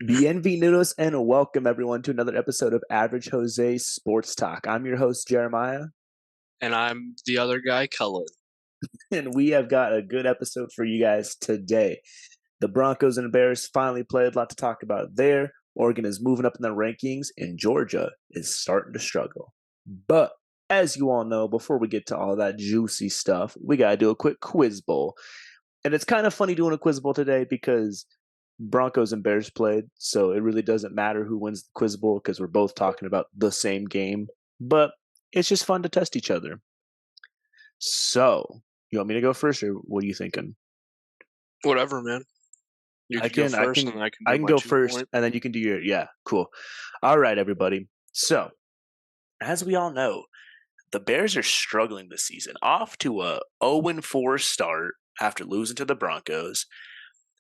Bienvenidos and welcome everyone to another episode of Average Jose Sports Talk. I'm your host, Jeremiah, And I'm the other guy, Cullen. and we have got a good episode for you guys today. The Broncos and Bears finally played, a lot to talk about there. Oregon is moving up in the rankings, and Georgia is starting to struggle. But as you all know, before we get to all that juicy stuff, we got to do a quick quiz bowl. And it's kind of funny doing a quiz bowl today because Broncos and Bears played, so it really doesn't matter who wins the quiz bowl because we're both talking about the same game. But it's just fun to test each other. So, you want me to go first, or what are you thinking? Whatever, man. You I can go can, I first, can, and then I can I do can my go 2 first, point. and then you can do your cool. All right, everybody. So, as we all know, the Bears are struggling this season, off to a 0-4 start after losing to the Broncos.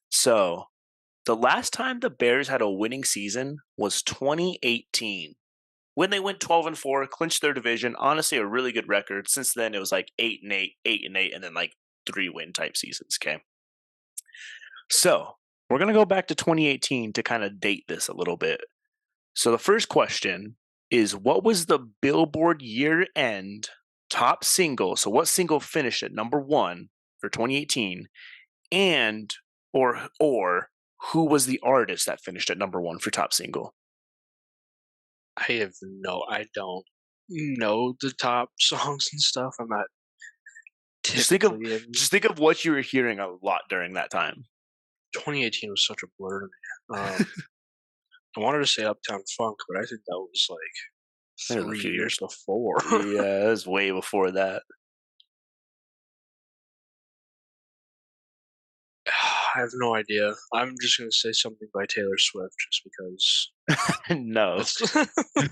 So, the last time the Bears had a winning season was 2018 when they went 12-4, clinched their division. Honestly, a really good record. Since then, it was like 8-8, 8-8, and then like 3-win type seasons. Okay. So we're going to go back to 2018 to kind of date this a little bit. So the first question is, what was the Billboard year-end top single? So what single finished at number one for 2018? And or who was the artist that finished at number one for top single? I don't know the top songs and stuff. I'm not Just think of typically in. what you were hearing a lot during that time. 2018 was such a blur to me. I wanted to say Uptown Funk, but I think that was like That was a 3 few years years. before. Yeah, it was way before that. I have no idea. I'm just gonna say something by Taylor Swift, just because No,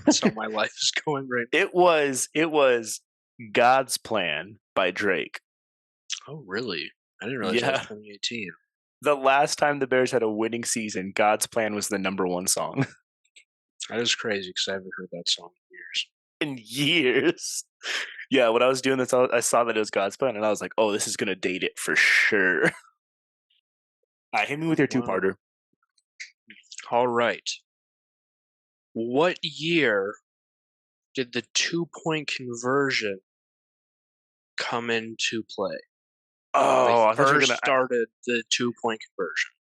that's how my life is going right now. it was God's Plan by Drake. Oh, really? I didn't realize that was Yeah, 2018. the last time the Bears had a winning season, God's Plan was the number one song That is crazy because I haven't heard that song in years. in years. Yeah, when I was doing this, I saw that it was God's Plan, and I was like, "Oh, this is gonna date it for sure." All right, hit me with your Wow. two-parter. All right. What year did the 2 point conversion come into play? Oh, I thought you were First gonna started the 2 point conversion.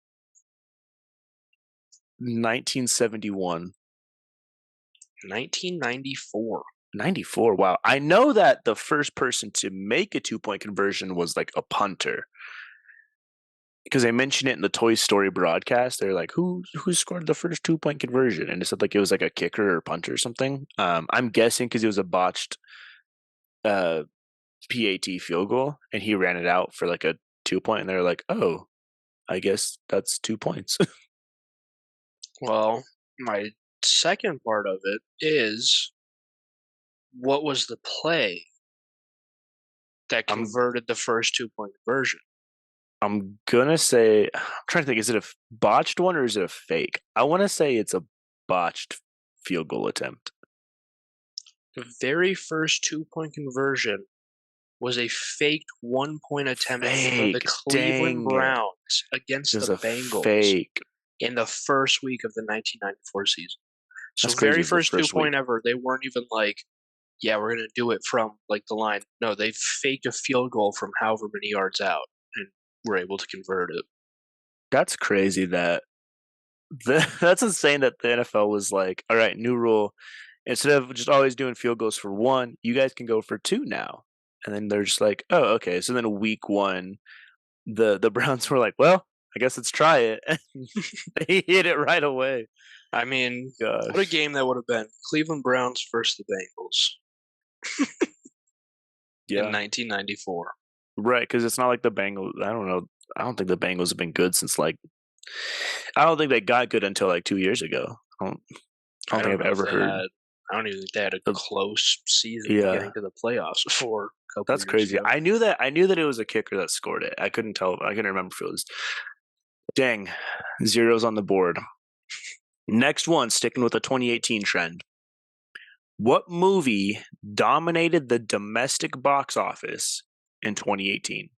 1971. 1994. 94. Wow. I know that the first person to make a 2-point conversion was like a punter. Because they mentioned it in the Toy Story broadcast. They're like, who scored the first 2-point conversion? And it said like it was like a kicker or punter or something. I'm guessing because it was a botched PAT field goal and he ran it out for like a 2-point, and they're like, oh, I guess that's 2 points. Well, my second part of it is, what was the play that I'm converted the first 2 point conversion? I'm gonna say, I'm trying to think, is it a botched one or is it a fake? I want to say it's a botched field goal attempt. The very first 2 point conversion was a faked 1 point attempt for the Fake. Cleveland Dang it. Browns against It was the a Bengals fake. in the first week of the 1994 season. So That's crazy. very It was the first two first week. point ever, they weren't even like, yeah, we're gonna do it from like the line. No, they faked a field goal from however many yards out and were able to convert it. That's crazy that that's insane that the NFL was like, all right, new rule. Instead of just always doing field goals for one, you guys can go for two now. And then they're just like, oh, okay. So then week one, the Browns were like, well, I guess let's try it. And they hit it right away. I mean, what a Gosh. game that would have been. Cleveland Browns versus the Bengals in Yeah. 1994. Right. Because it's not like the Bengals. I don't know. I don't think the Bengals have been good since like, I don't think they got good until like 2 years ago. I don't think I've ever heard. I don't even think they had a close season Yeah. getting to the playoffs before a couple That's years crazy. ago. I knew that it was a kicker that scored it. I couldn't tell. I couldn't remember if it was. Dang, zeros on the board. Next one, sticking with the 2018 trend. What movie dominated the domestic box office in 2018?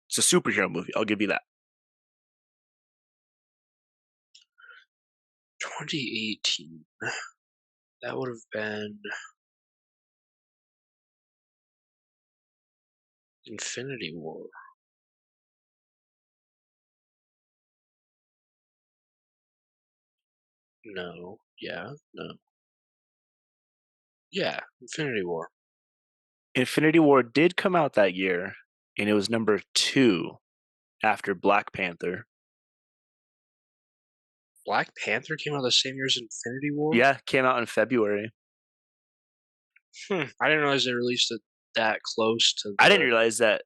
It's a superhero movie. I'll give you that. 2018. That would have been Infinity War. No. Yeah. No. Yeah. Infinity War. Infinity War did come out that year, and it was number 2 after Black Panther. Black Panther came out the same year as Infinity War? Yeah, came out in February. I didn't realize they released it that close to I didn't the realize that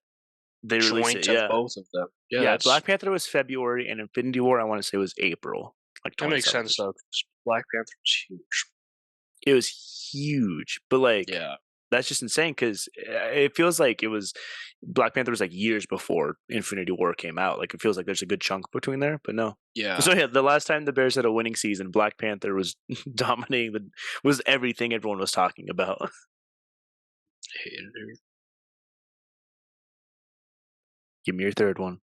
they released it. joint of Yeah, both of them. Yeah, yeah. that's Black Panther was February, and Infinity War I want to say was April, like that makes 27th. sense though, 'cause Black Panther was huge. It was huge, but like Yeah. that's just insane because it feels like it was Black Panther was like years before Infinity War came out. Like it feels like there's a good chunk between there, but no. Yeah. So yeah, the last time the Bears had a winning season, Black Panther was dominating was everything everyone was talking about. Hated it. Give me your third one.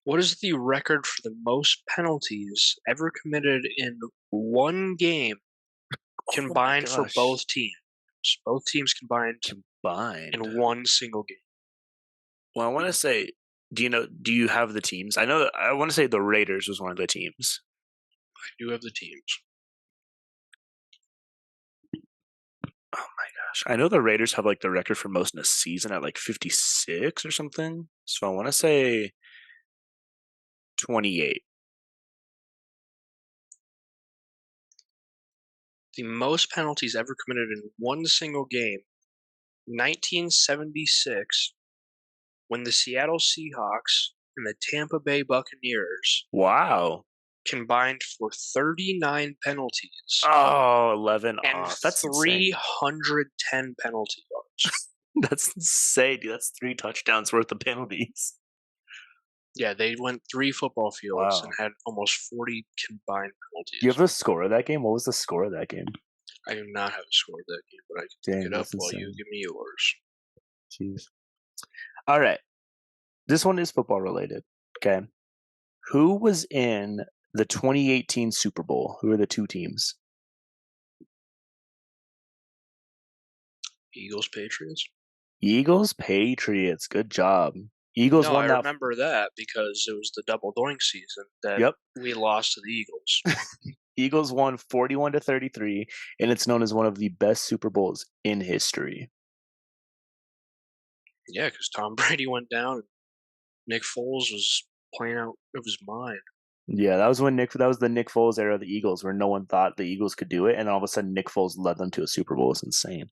What is the record for the most penalties ever committed in one game Oh my combined for gosh. both teams? Both teams combined Combined. in one single game. Well, I want to say, do you have the teams? I want to say the Raiders was one of the teams. I do have the teams. Oh my gosh. I know the Raiders have like the record for most in a season at like 56 or something. So I want to say 28. The most penalties ever committed in one single game, 1976, when the Seattle Seahawks and the Tampa Bay Buccaneers Wow. combined for 39 penalties Oh, 11 and off. That's insane. 310 penalty yards. That's insane, dude. That's 3 touchdowns worth of penalties. Yeah, they went 3 football fields and Wow. had almost 40 combined Do you have penalties. the score of that game? What was the score of that game? I do not have a score of that game, but I can look Dang, it up that's while you insane. give me yours. Jeez. All right. This one is football related. Okay. Who was in the 2018 Super Bowl? Who are the 2 teams? Eagles, Patriots? Eagles, Patriots. Good job. Eagles No, I won that. remember that because it was the double doink season that Yep. we lost to the Eagles. Eagles won 41-33, and it's known as one of the best Super Bowls in history. Yeah, because Tom Brady went down and Nick Foles was playing out of his mind. Yeah, that was the Nick Foles era of the Eagles, where no one thought the Eagles could do it, and all of a sudden Nick Foles led them to a Super Bowl. It's insane.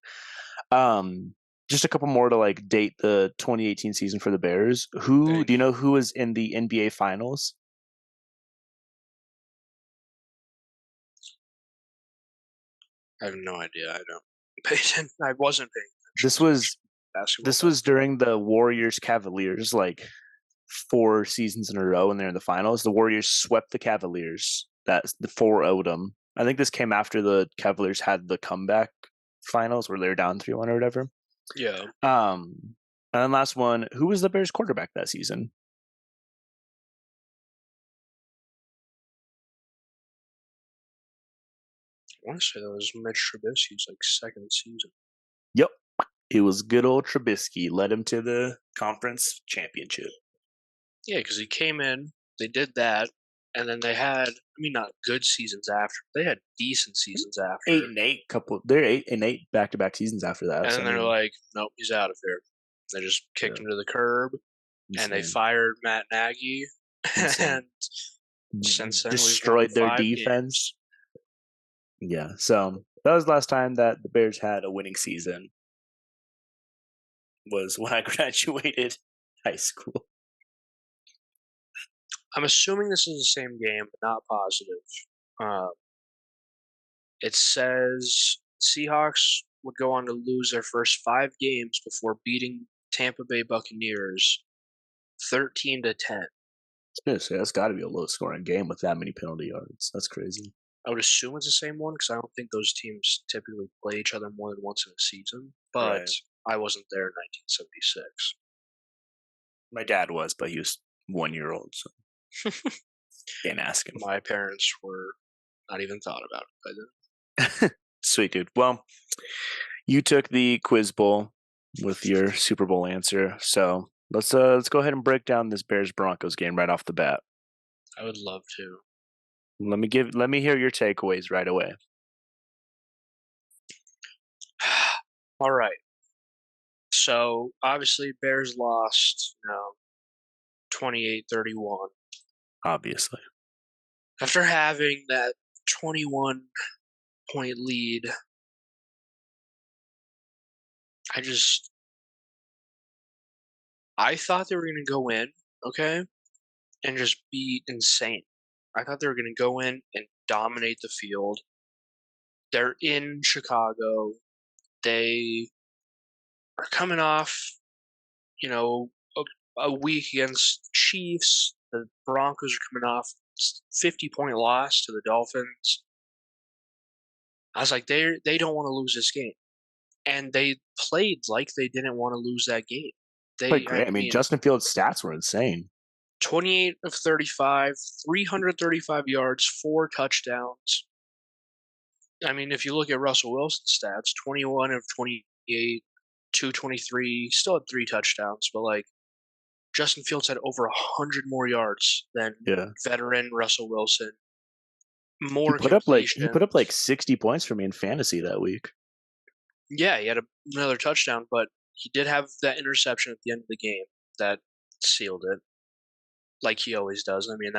Um, just a couple more to like date the 2018 season for the Bears. Who Thank do you you. know who was in the NBA Finals? I have no idea. I don't pay attention. I wasn't paying attention This as much was basketball this back was then. during the Warriors Cavaliers, like 4 seasons in a row, and they're in the finals. The Warriors swept the Cavaliers. That's the 4-0'd them. I think this came after the Cavaliers had the comeback finals where they were down 3-1 or whatever. Yeah. And then last one, who was the Bears quarterback that season? I want to say that was Mitch Trubisky's like second season. Yep. It was good old Trubisky. Led him to the conference championship. Yeah, because he came in, they did that, and then they had, I mean, not good seasons after. They had decent seasons Eight after. and eight couple. They're 8-8 back-to-back seasons after that. And So then I they're mean, like, nope, he's out of here. They just kicked yeah, him to the curb, and they insane, fired Matt Nagy. insane. And since then, we've won Destroyed their 5 games. defense. Yeah. So that was the last time that the Bears had a winning season. Was when I graduated high school. I'm assuming this is the same game, but not positive. Uh, it says Seahawks would go on to lose their first 5 games before beating Tampa Bay Buccaneers 13-10. I was gonna say that's got to be a low-scoring game with that many penalty yards. That's crazy. I would assume it's the same one because I don't think those teams typically play each other more than once in a season. But Right. I wasn't there in 1976. My dad was, but he was 1 year old. So Can't ask My parents were not even thought about it by then. him. Sweet dude. Well, you took the quiz bowl with your Super Bowl answer, so let's go ahead and break down this Bears Broncos game right off the bat. I would love to. Let me hear your takeaways right away. All right. So obviously Bears lost, 28-31. Obviously, After having that 21-point lead, I just I thought they were going to go in, okay, and just be insane. I thought they were going to go in and dominate the field. They're in Chicago. They are coming off, you know, a week against Chiefs. The Broncos are coming off 50-point loss to the Dolphins. I was like, they don't want to lose this game, and they played like they didn't want to lose that game. played They, I great. I mean, mean, Justin Fields' stats were insane. 28 of 35, 335 yards, 4 touchdowns. I mean, if you look at Russell Wilson's stats, 21 of 28, 223, still had 3 touchdowns, but like Justin Fields had over 100 more yards than Yeah, veteran Russell Wilson, he more put up like he put up like completions. 60 points for me in fantasy that week. Yeah, he had another touchdown, but he did have that interception at the end of the game that sealed it, like he always does. I mean,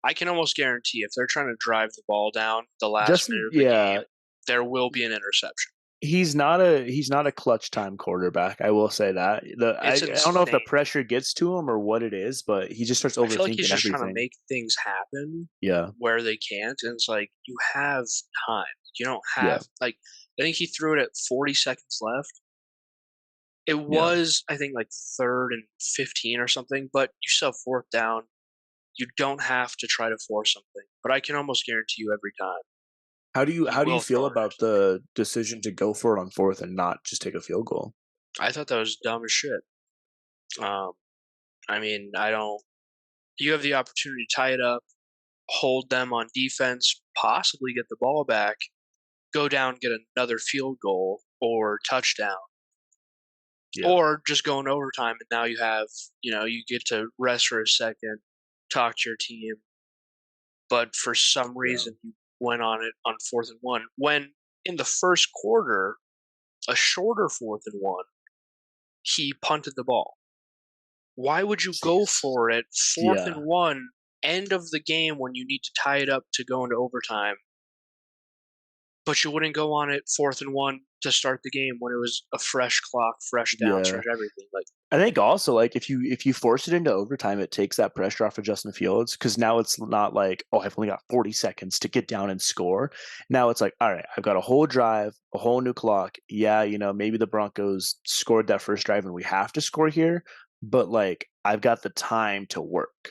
I can almost guarantee if they're trying to drive the ball down the last Justin, minute of the yeah, game, there will be an interception. he's not a clutch time quarterback. I will say that. I It's don't know if the insane. pressure gets to him or what it is, but he just starts I feel like he's overthinking just trying to everything. make things happen Yeah, where they can't, and it's like you have time. You don't yeah, have like I think he threw it at 40 seconds left. It yeah. was I think like 3rd and 15 or something, but you still have 4th down. You don't have to try to force something, but I can almost guarantee you every time he How do you will feel throw an about interception. the decision to go for it on fourth and not just take a field goal? I thought that was dumb as shit. Um, I mean, I don't. You have the opportunity to tie it up, hold them on defense, possibly get the ball back, go down, get another field goal or touchdown, Yeah, or just go in overtime. And now you get to rest for a second, talk to your team. But for some yeah. reason, you went on it on 4th and 1 when in the first quarter, a shorter 4th and 1, he punted the ball. Why would you go Jeez. for it fourth Yeah, and one, end of the game when you need to tie it up to go into overtime, but you wouldn't go on it 4th and 1 to start the game when it was a fresh clock, fresh downs, yeah. fresh everything. Like, I think also like if you force it into overtime, it takes that pressure off of Justin Fields because now it's not like, oh, I've only got 40 seconds to get down and score. Now it's like, all right, I've got a whole drive, a whole new clock. Yeah, maybe the Broncos scored that first drive and we have to score here, but like I've got the time to work.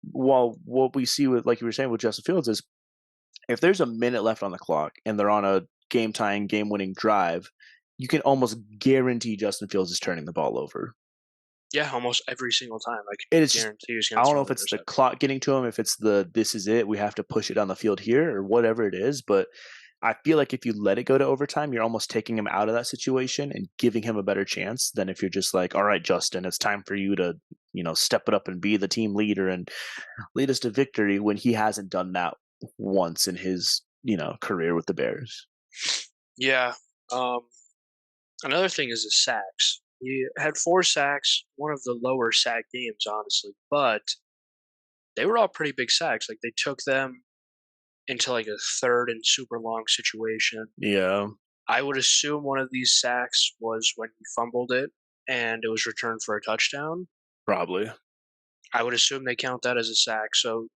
While what we see with, like you were saying, with Justin Fields is if there's a minute left on the clock and they're on a game tying, game winning drive, you can almost guarantee Justin Fields is turning the ball over. yeah, almost every single time, I can And it's just, guarantee he's I going to don't know throw if an it's the interception. clock getting to him, if it's the this is it, we have to push it down the field here, or whatever it is. But I feel like if you let it go to overtime, you're almost taking him out of that situation and giving him a better chance than if you're just like, all right, Justin, it's time for you to, step it up and be the team leader and lead us to victory when he hasn't done that once in his, career with the Bears. Yeah. Um, Another thing is the sacks. He had 4 sacks, one of the lower sack games, honestly, but they were all pretty big sacks. Like they took them into like a third and super long situation. Yeah, I would assume one of these sacks was when he fumbled it and it was returned for a touchdown. probably. I would assume they count that as a sack. So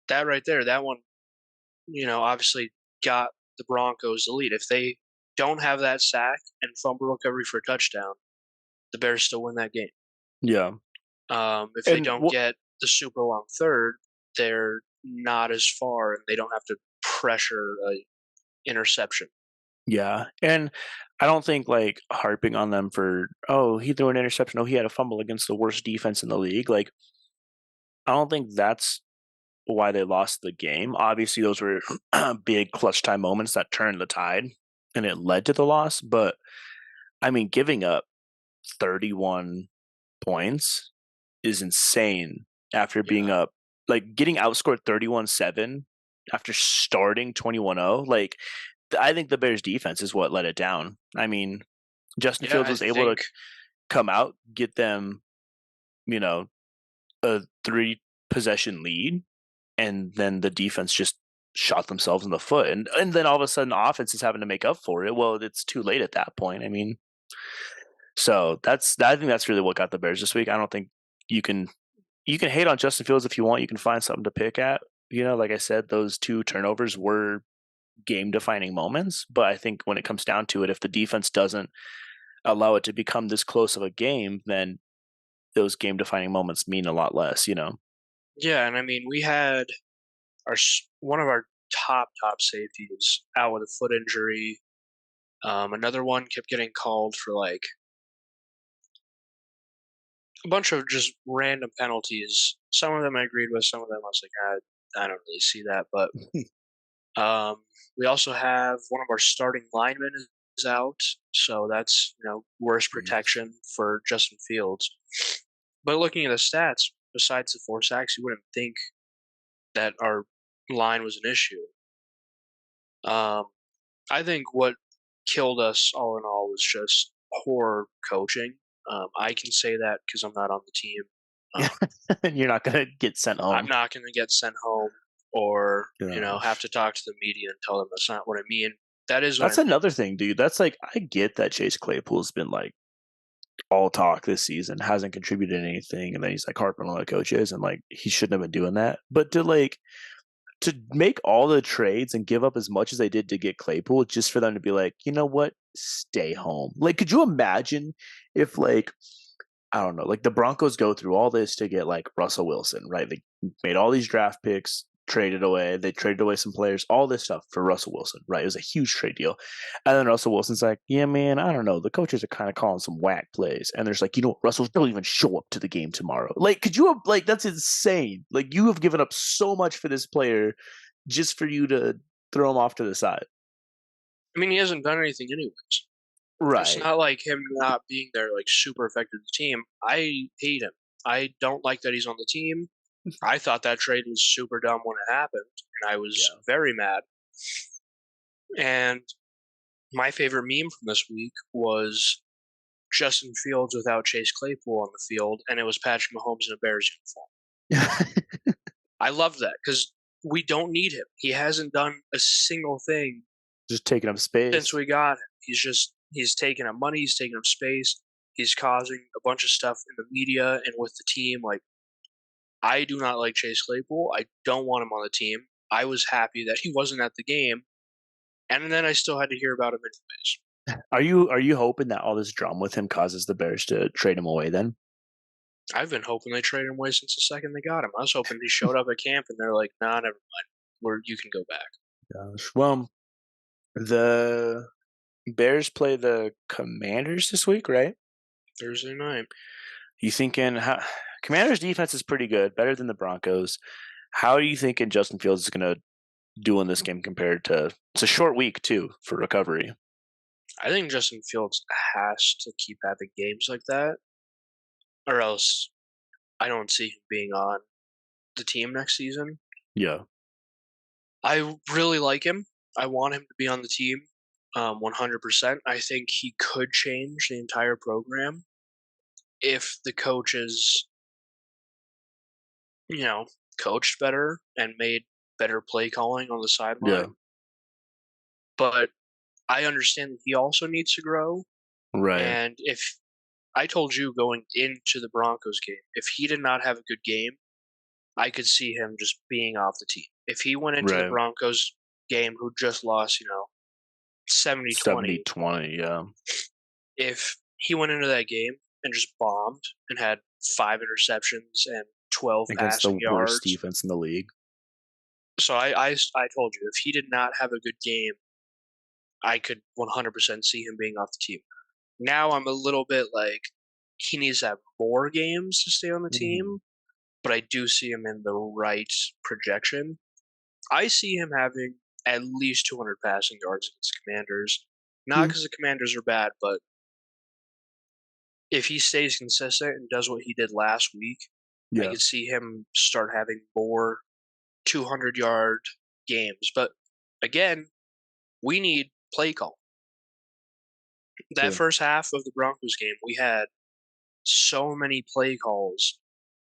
that right there, that one, obviously got the Broncos the lead. If they don't have that sack and fumble recovery for a touchdown, the Bears still win that game. Yeah. If they And don't what get the super long third, they're not as far and they don't have to pressure a interception. Yeah. And I don't think like harping on them for, oh, he threw an interception, oh, he had a fumble against the worst defense in the league. Like I don't think that's why they lost the game. Obviously, those were big clutch time moments that turned the tide and it led to the loss. But I mean, giving up 31 points is insane after being Yeah. up, like getting outscored 31-7 after starting 21-0. Like, I think the Bears defense is what let it down. I mean, Justin Yeah, Fields I was able think to come out, get them, you know, a 3 possession lead, and then the defense just shot themselves in the foot. And then all of a sudden offense is having to make up for it. Well, it's too late at that point. I mean, so I think that's really what got the Bears this week. I don't think you can you can hate on Justin Fields if you want. You can find something to pick at. Like I said, those 2 turnovers were game defining moments. But I think when it comes down to it, if the defense doesn't allow it to become this close of a game, then those game defining moments mean a lot less. yeah, and I mean we had one of our top safeties out with a foot injury. Another one kept getting called for like a bunch of just random penalties. Some of them I agreed with, some of them I was like, I don't really see that. But we also have one of our starting linemen is out, so that's worse Jeez. protection for Justin Fields. But looking at the stats, besides the 4 sacks, you wouldn't think that our line was an issue. Um, I think what killed us all in all was just poor coaching. I can say that because I'm not on the team. Um, You're not gonna get sent I'm home. not going to get sent home or have Gosh. to talk to the media and tell them that's not what I mean. That is what I That's meant. another thing, dude. That's like I get that Chase Claypool's been like all talk this season, hasn't contributed anything, and then he's like harping on the coaches and like he shouldn't have been doing that. But to make all the trades and give up as much as they did to get Claypool just for them to be like, you know what, stay home. Like, could you imagine if like I don't know, like the Broncos go through all this to get like Russell Wilson, right? They made all these draft picks, traded away, they traded away some players, all this stuff for Russell Wilson, right? It was a huge trade deal. And then Russell Wilson's like, yeah, man, I don't know. The coaches are kind of calling some whack plays. And there's like, you know what, Russell, don't even show up to the game tomorrow. Like, could you have, like, that's insane. Like, you have given up so much for this player just for you to throw him off to the side. I mean, he hasn't done anything anyways. It's Right. not like him not being there like super affected the team. I hate him. I don't like that he's on the team. I thought that trade was super dumb when it happened, and I was Yeah. very mad. And my favorite meme from this week was Justin Fields without Chase Claypool on the field, and it was Patrick Mahomes in a Bears uniform. I love that because we don't need him. He hasn't done a single thing Just taking up since space. we got him. He's taking up money, he's taking up space, he's causing a bunch of stuff in the media and with the team. Like I do not like Chase Claypool. I don't want him on the team. I was happy that he wasn't at the game, and then I still had to hear about him anyways. Are you hoping that all this drama with him causes the Bears to trade him away then? I've been hoping they traded him away since the second they got him. I was hoping he showed up at camp and they're like, "Nah, never mind. Where you can go back Gosh. Well, the Bears play the Commanders this week, right? Thursday night." You thinking Commanders defense is pretty good, better than the Broncos. How are you thinking Justin Fields is going to do in this game compared to it's a short week too for recovery? I think Justin Fields has to keep having games like that, or else I don't see him being on the team next season. Yeah. I really like him. I want him to be on the team, 100%. I think he could change the entire program if the coaches, you know, coached better and made better play calling on the Yeah. sideline. But I understand that he also needs to grow. Right. And if I told you going into the Broncos game, if he did not have a good game, I could see him just being off the team. If he went into the Right. Broncos game who just lost, 70-20, 70-20. Yeah. if he went into that game and just bombed and had 5 interceptions and 12 Against the passing worst yards. defense in the league. So I told you, if he did not have a good game, I could 100% see him being off the team. Now I'm a little bit like he needs to have more games to stay on the Mhm. team. but I do see him in the right projection. I see him having at least 200 passing yards against Commanders. Not Yeah. because the Commanders are bad, but if he stays consistent and does what he did last week, I Yeah. could see him start having more 200-yard games. But again, we need play call. That True. first half of the Broncos game, we had so many play calls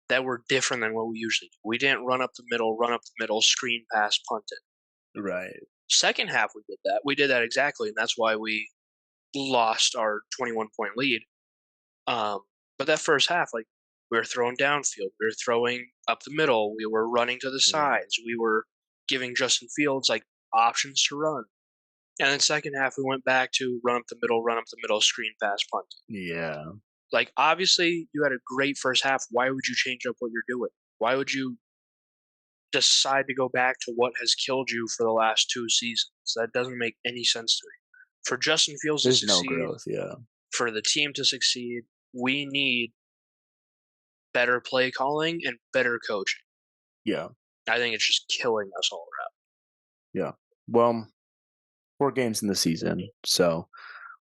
that were different than what we usually do. We didn't run up the middle, screen pass, punt it. Right. Second half, we did that. We did that exactly, and that's why we lost our 21-point lead. Um, but that first half, like we were throwing downfield, we were throwing up the middle, we were running to the Right. sides, we were giving Justin Fields like options to run. And then second half, we went back to run up the middle, screen pass, punt. Yeah. Like obviously, you had a great first half. Why would you change up what you're doing? Why would you decide to go back to what has killed you for the last 2 seasons? That doesn't make any sense to me. For Justin Fields to There's no succeed, growth. Yeah. for the team to succeed, we need better play calling and better coaching. Yeah. I think it's just killing us all around. Yeah. Well, 4 games in the season, so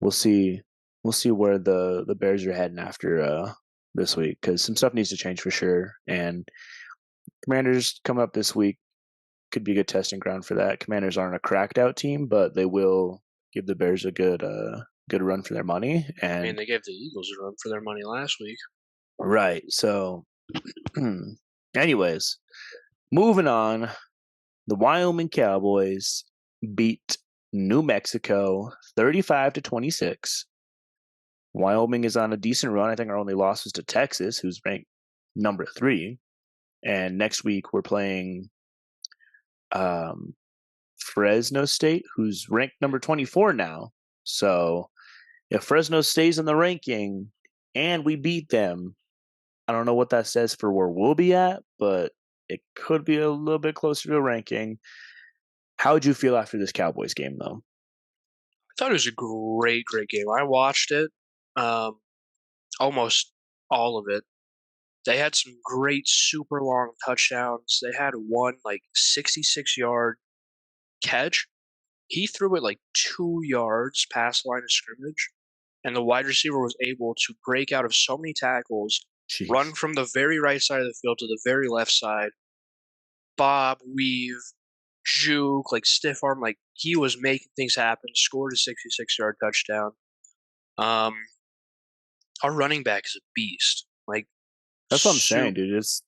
we'll see. We'll see where the Bears are heading after this week, because some stuff needs to change for sure. And Commanders coming up this week could be a good testing ground for that. Commanders aren't a cracked out team, but they will give the Bears a good run for their money. I mean, And they gave the Eagles a run for their money last week. right, so anyways, moving on. The Wyoming Cowboys beat New Mexico 35-26. Wyoming is on a decent run. I think our only loss was to Texas, who's ranked number 3. And next week we're playing um, Fresno State, who's ranked number 24 now. So if Fresno stays in the ranking and we beat them, I don't know what that says for where we'll be at, but it could be a little bit closer to a ranking. How would you feel after this Cowboys game, though? I thought it was a great, great game. I watched it, um, almost all of it. They had some great, super long touchdowns. They had one like 66-yard catch. He threw it like 2 yards past the line of scrimmage, and the wide receiver was able to break out of so many tackles, run Jeez. from the very right side of the field to the very left side, bob, weave, juke, like stiff arm, like he was making things happen, scored a 66-yard touchdown. Um, our running back is a beast. Like, That's what I'm saying, soup. dude. It's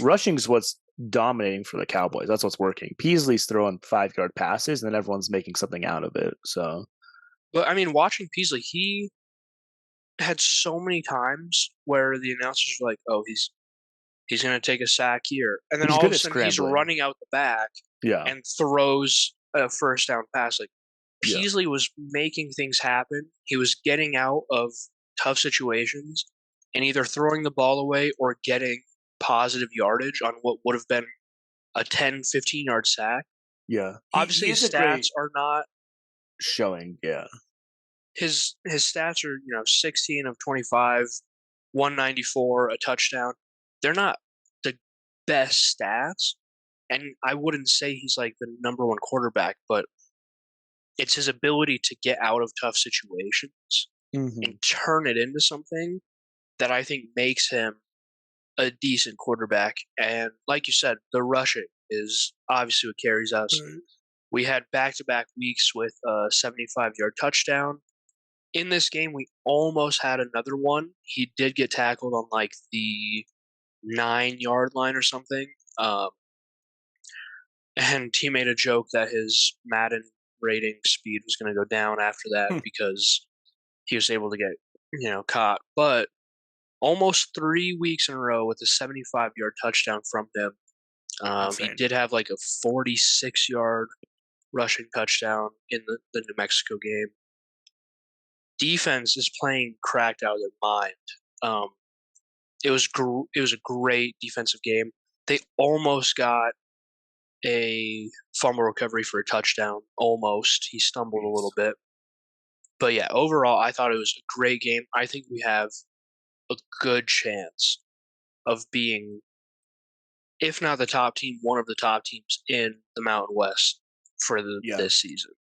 rushing's what's dominating for the Cowboys. That's what's working. Peasley's throwing 5-yard passes, and then everyone's making something out of it. So But I mean, watching Peasley, he had so many times where the announcers were like, "Oh, he's going to take a sack here," and then he's all of good a at sudden he's scrambling. running out the back Yeah, and throws a first down pass. Like yeah, Peasley was making things happen. He was getting out of tough situations and either throwing the ball away or getting positive yardage on what would have been a 10, 15-yard sack. yeah. He Obviously, his has a stats great are not showing. Yeah, his stats are 16 of 25, 194, a touchdown. They're not the best stats, and I wouldn't say he's like the number one quarterback, but it's his ability to get out of tough situations hmm and turn it into something that I think makes him a decent quarterback. And like you said, the rushing is obviously what carries us. We had back-to-back weeks with a 75-yard touchdown. In this game, we almost had another one. He did get tackled on like the 9-yard line or something. Um, and he made a joke that his Madden rating speed was going to go down after that because he was able to get, caught. But almost 3 weeks in a row with a 75-yard touchdown from him. He insane. did have like a 46-yard rushing touchdown in the New Mexico game. Defense is playing cracked out of their mind. Um, it was a great defensive game. They almost got a fumble recovery for a touchdown. Almost, he stumbled a little Jeez. bit, but yeah, overall, I thought it was a great game. I think we have a good chance of being if not the top team, one of the top teams in the Mountain West for Yeah. this season.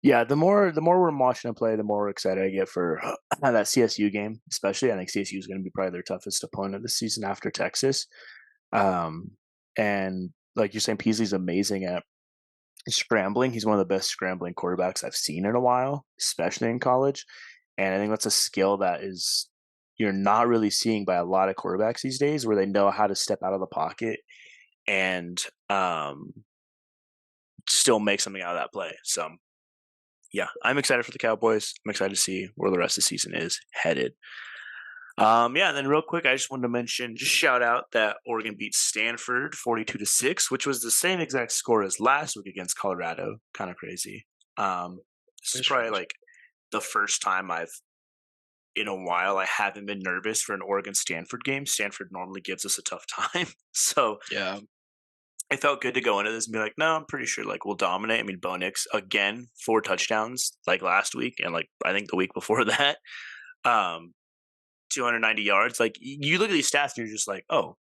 Yeah, the more we're watching them play, the more excited I get for that CSU game, especially. I think CSU is going to be probably their toughest opponent this season after Texas. Um, and like you're saying, Peasley's amazing at scrambling. He's one of the best scrambling quarterbacks I've seen in a while, especially in college. And I think that's a skill that is you're not really seeing by a lot of quarterbacks these days, where they know how to step out of the pocket and still make something out of that play. So yeah, I'm excited for the Cowboys. I'm excited to see where the rest of the season is headed. Yeah, and then real quick, I just wanted to mention, just shout out that Oregon beat Stanford 42-6, which was the same exact score as last week against Colorado. Kind of crazy. This is It's probably crazy. like the first time in a while I haven't been nervous for an Oregon Stanford game. Stanford normally gives us a tough time, so Yeah. it felt good to go into this and be like, no, I'm pretty sure like we'll dominate. I mean, Bo Nix again, 4 touchdowns like last week, and like I think the week before that. Um, 290 yards. Like you look at these stats, and you're just like, oh,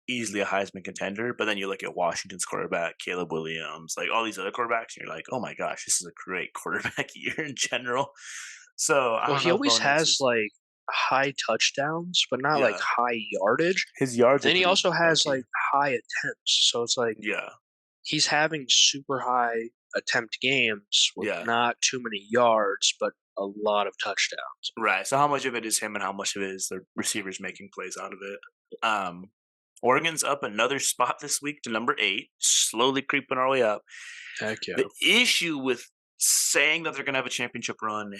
easily a Heisman contender. But then you look at Washington's quarterback, Caleb Williams, like all these other quarterbacks, and you're like, oh my gosh, this is a great quarterback year in general. So I Well, don't he know if always Bo Nix has is, like high touchdowns, but not like yeah, high yardage. his yards And are then he pretty also has hefty. like high attempts. So it's like Yeah, he's having super high attempt games with yeah, not too many yards, but a lot of touchdowns. right. So how much of it is him, and how much of it is the receivers making plays out of it? Oregon's up another spot this week to number 8, slowly creeping our way up. Heck yeah. The issue with saying that they're going to have a championship run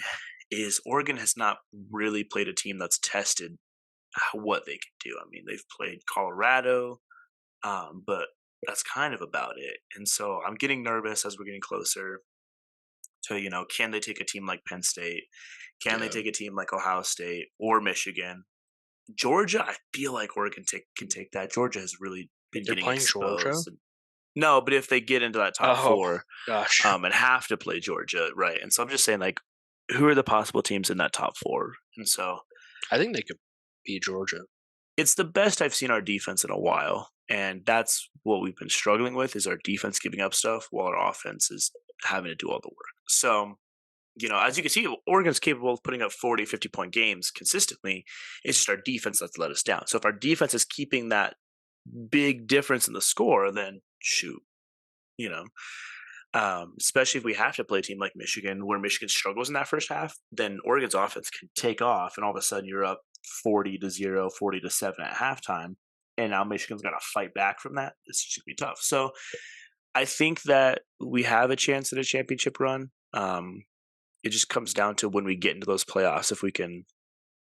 is Oregon has not really played a team that's tested what they can do. I mean, they've played Colorado, but that's kind of about it. And so I'm getting nervous as we're getting closer to, can they take a team like Penn State? Can they Yeah. take a team like Ohio State or Michigan? Georgia, I feel like Oregon can take that. Georgia has really been They're getting playing Georgia. exposed. No, but if they get into that top Oh, four, gosh. and have to play Georgia, right? And so I'm just saying, like, who are the possible teams in that top four? And so I think they could beat Georgia. it's the best I've seen our defense in a while, and that's what we've been struggling with is our defense giving up stuff while our offense is having to do all the work. So as you can see, Oregon's capable of putting up 40, 50-point games consistently. It's just our defense that's let us down. So if our defense is keeping that big difference in the score, then shoot, you know. Especially if we have to play a team like Michigan, where Michigan struggles in that first half, then Oregon's offense can take off, and all of a sudden you're up 40-0, 40-7 at halftime, and now Michigan's got to fight back from that. It's just gonna be tough. So I think that we have a chance at a championship run. It just comes down to when we get into those playoffs, if we can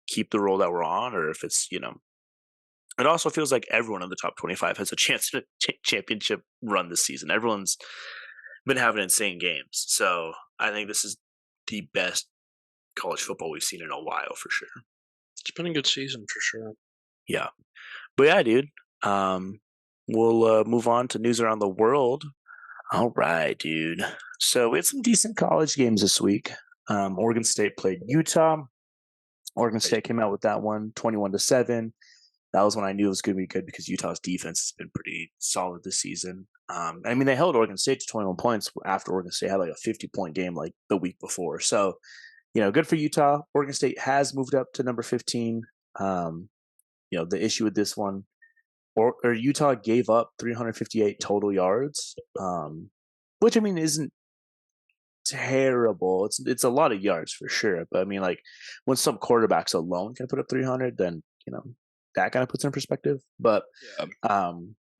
keep the role that we're on, or if it's. It also feels like everyone in the top 25 has a chance at a championship run this season. Everyone's been having insane games. So I think this is the best college football we've seen in a while for sure. It's been a good season for sure. Yeah. But yeah, dude. Um, we'll move on to news around the world. All right, dude. So we had some decent college games this week. Oregon State played Utah. Oregon State came out with that one, 21-7. That was when I knew it was going to be good because Utah's defense has been pretty solid this season. I mean, they held Oregon State to 21 points after Oregon State had like a 50-point game like the week before. So, good for Utah. Oregon State has moved up to number 15. The issue with this one, or Utah gave up 358 total yards, which I mean isn't terrible. It's a lot of yards for sure, but I mean, like when some quarterbacks alone can put up 300, then that kind of puts it in perspective. But Yeah.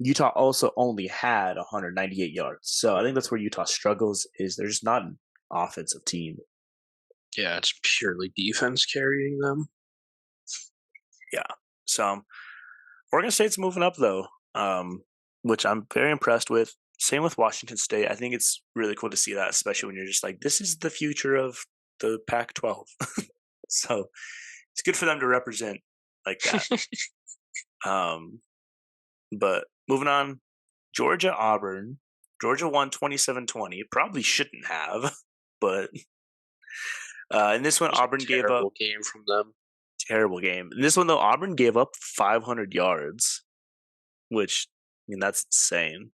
Utah also only had 198 yards, so I think that's where Utah struggles. Is they're just not an offensive team. Yeah, it's purely defense carrying them. Yeah, so Oregon State's moving up though, which I'm very impressed with. Same with Washington State. I think it's really cool to see that, especially when you're just like, this is the future of the Pac-12. So it's good for them to represent like that. But moving on, Georgia Auburn. Georgia won 27-20. Probably shouldn't have, but in this one, It was a Auburn gave up terrible game from them. terrible game. In this one though, Auburn gave up 500 yards, which mean, that's insane.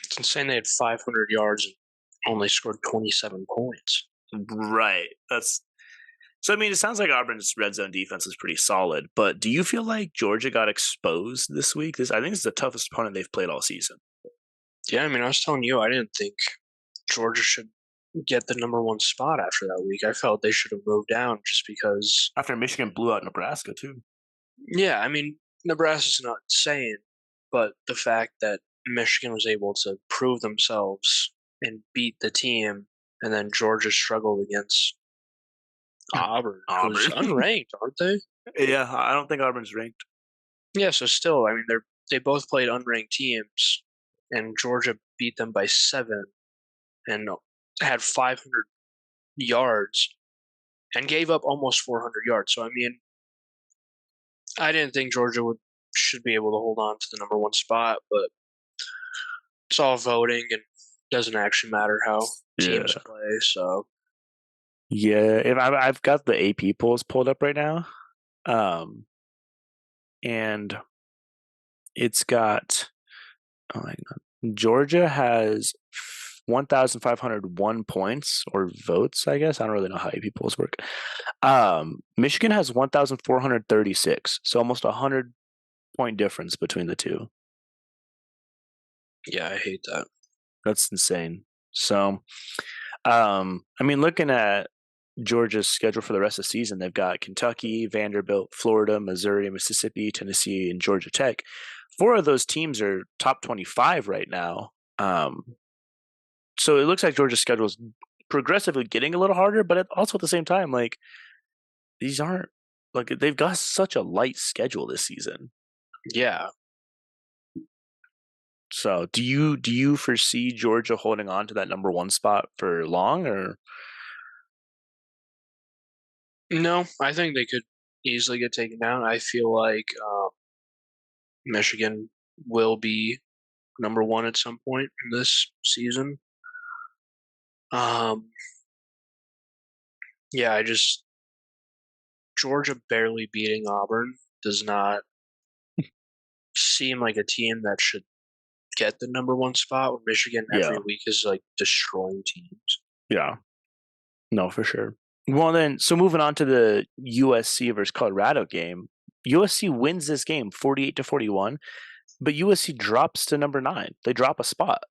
It's insane they had 500 yards and only scored 27 points. Right. That's so. I mean, it sounds like Auburn's red zone defense is pretty solid. But do you feel like Georgia got exposed this week? I think this is the toughest opponent they've played all season. Yeah, I mean, I was telling you, I didn't think Georgia should get the number one spot after that week. I felt they should have moved down just because. After Michigan blew out Nebraska too. Yeah, I mean, Nebraska's not insane, but the fact that Michigan was able to prove themselves and beat the team, and then Georgia struggled against Auburn, who's Auburn. unranked, aren't they? Yeah, I don't think Auburn's ranked. Yeah, so still, I mean, they both played unranked teams, and Georgia beat them by 7 and had 500 yards and gave up almost 400 yards. So I mean, I didn't think Georgia should be able to hold on to the number one spot, but it's all voting and doesn't actually matter how Yeah. teams play. So Yeah, if I've got the AP polls pulled up right now, and it's got oh my God. Georgia has 1,501 points or votes, I guess. I don't really know how AP polls work. Michigan has 1,436, so almost a 100-point difference between the two. yeah, I hate that. That's insane. So, I mean, looking at Georgia's schedule for the rest of the season, they've got Kentucky, Vanderbilt, Florida, Missouri, Mississippi, Tennessee, and Georgia Tech. 4 of those teams are top 25 right now. So it looks like Georgia's schedule is progressively getting a little harder, but also at the same time, like these aren't like they've got such a light schedule this season. Yeah, So do you foresee Georgia holding on to that number one spot for long, or no, I think they could easily get taken down. I feel like Michigan will be number one at some point in this season. Um, yeah, I just Georgia barely beating Auburn does not seem like a team that should get the number one spot. When Michigan every yeah, week is like destroying teams. yeah, no, for sure. Well, then, so moving on to the USC versus Colorado game, USC wins this game 48-41, but USC drops to number 9. They drop a spot.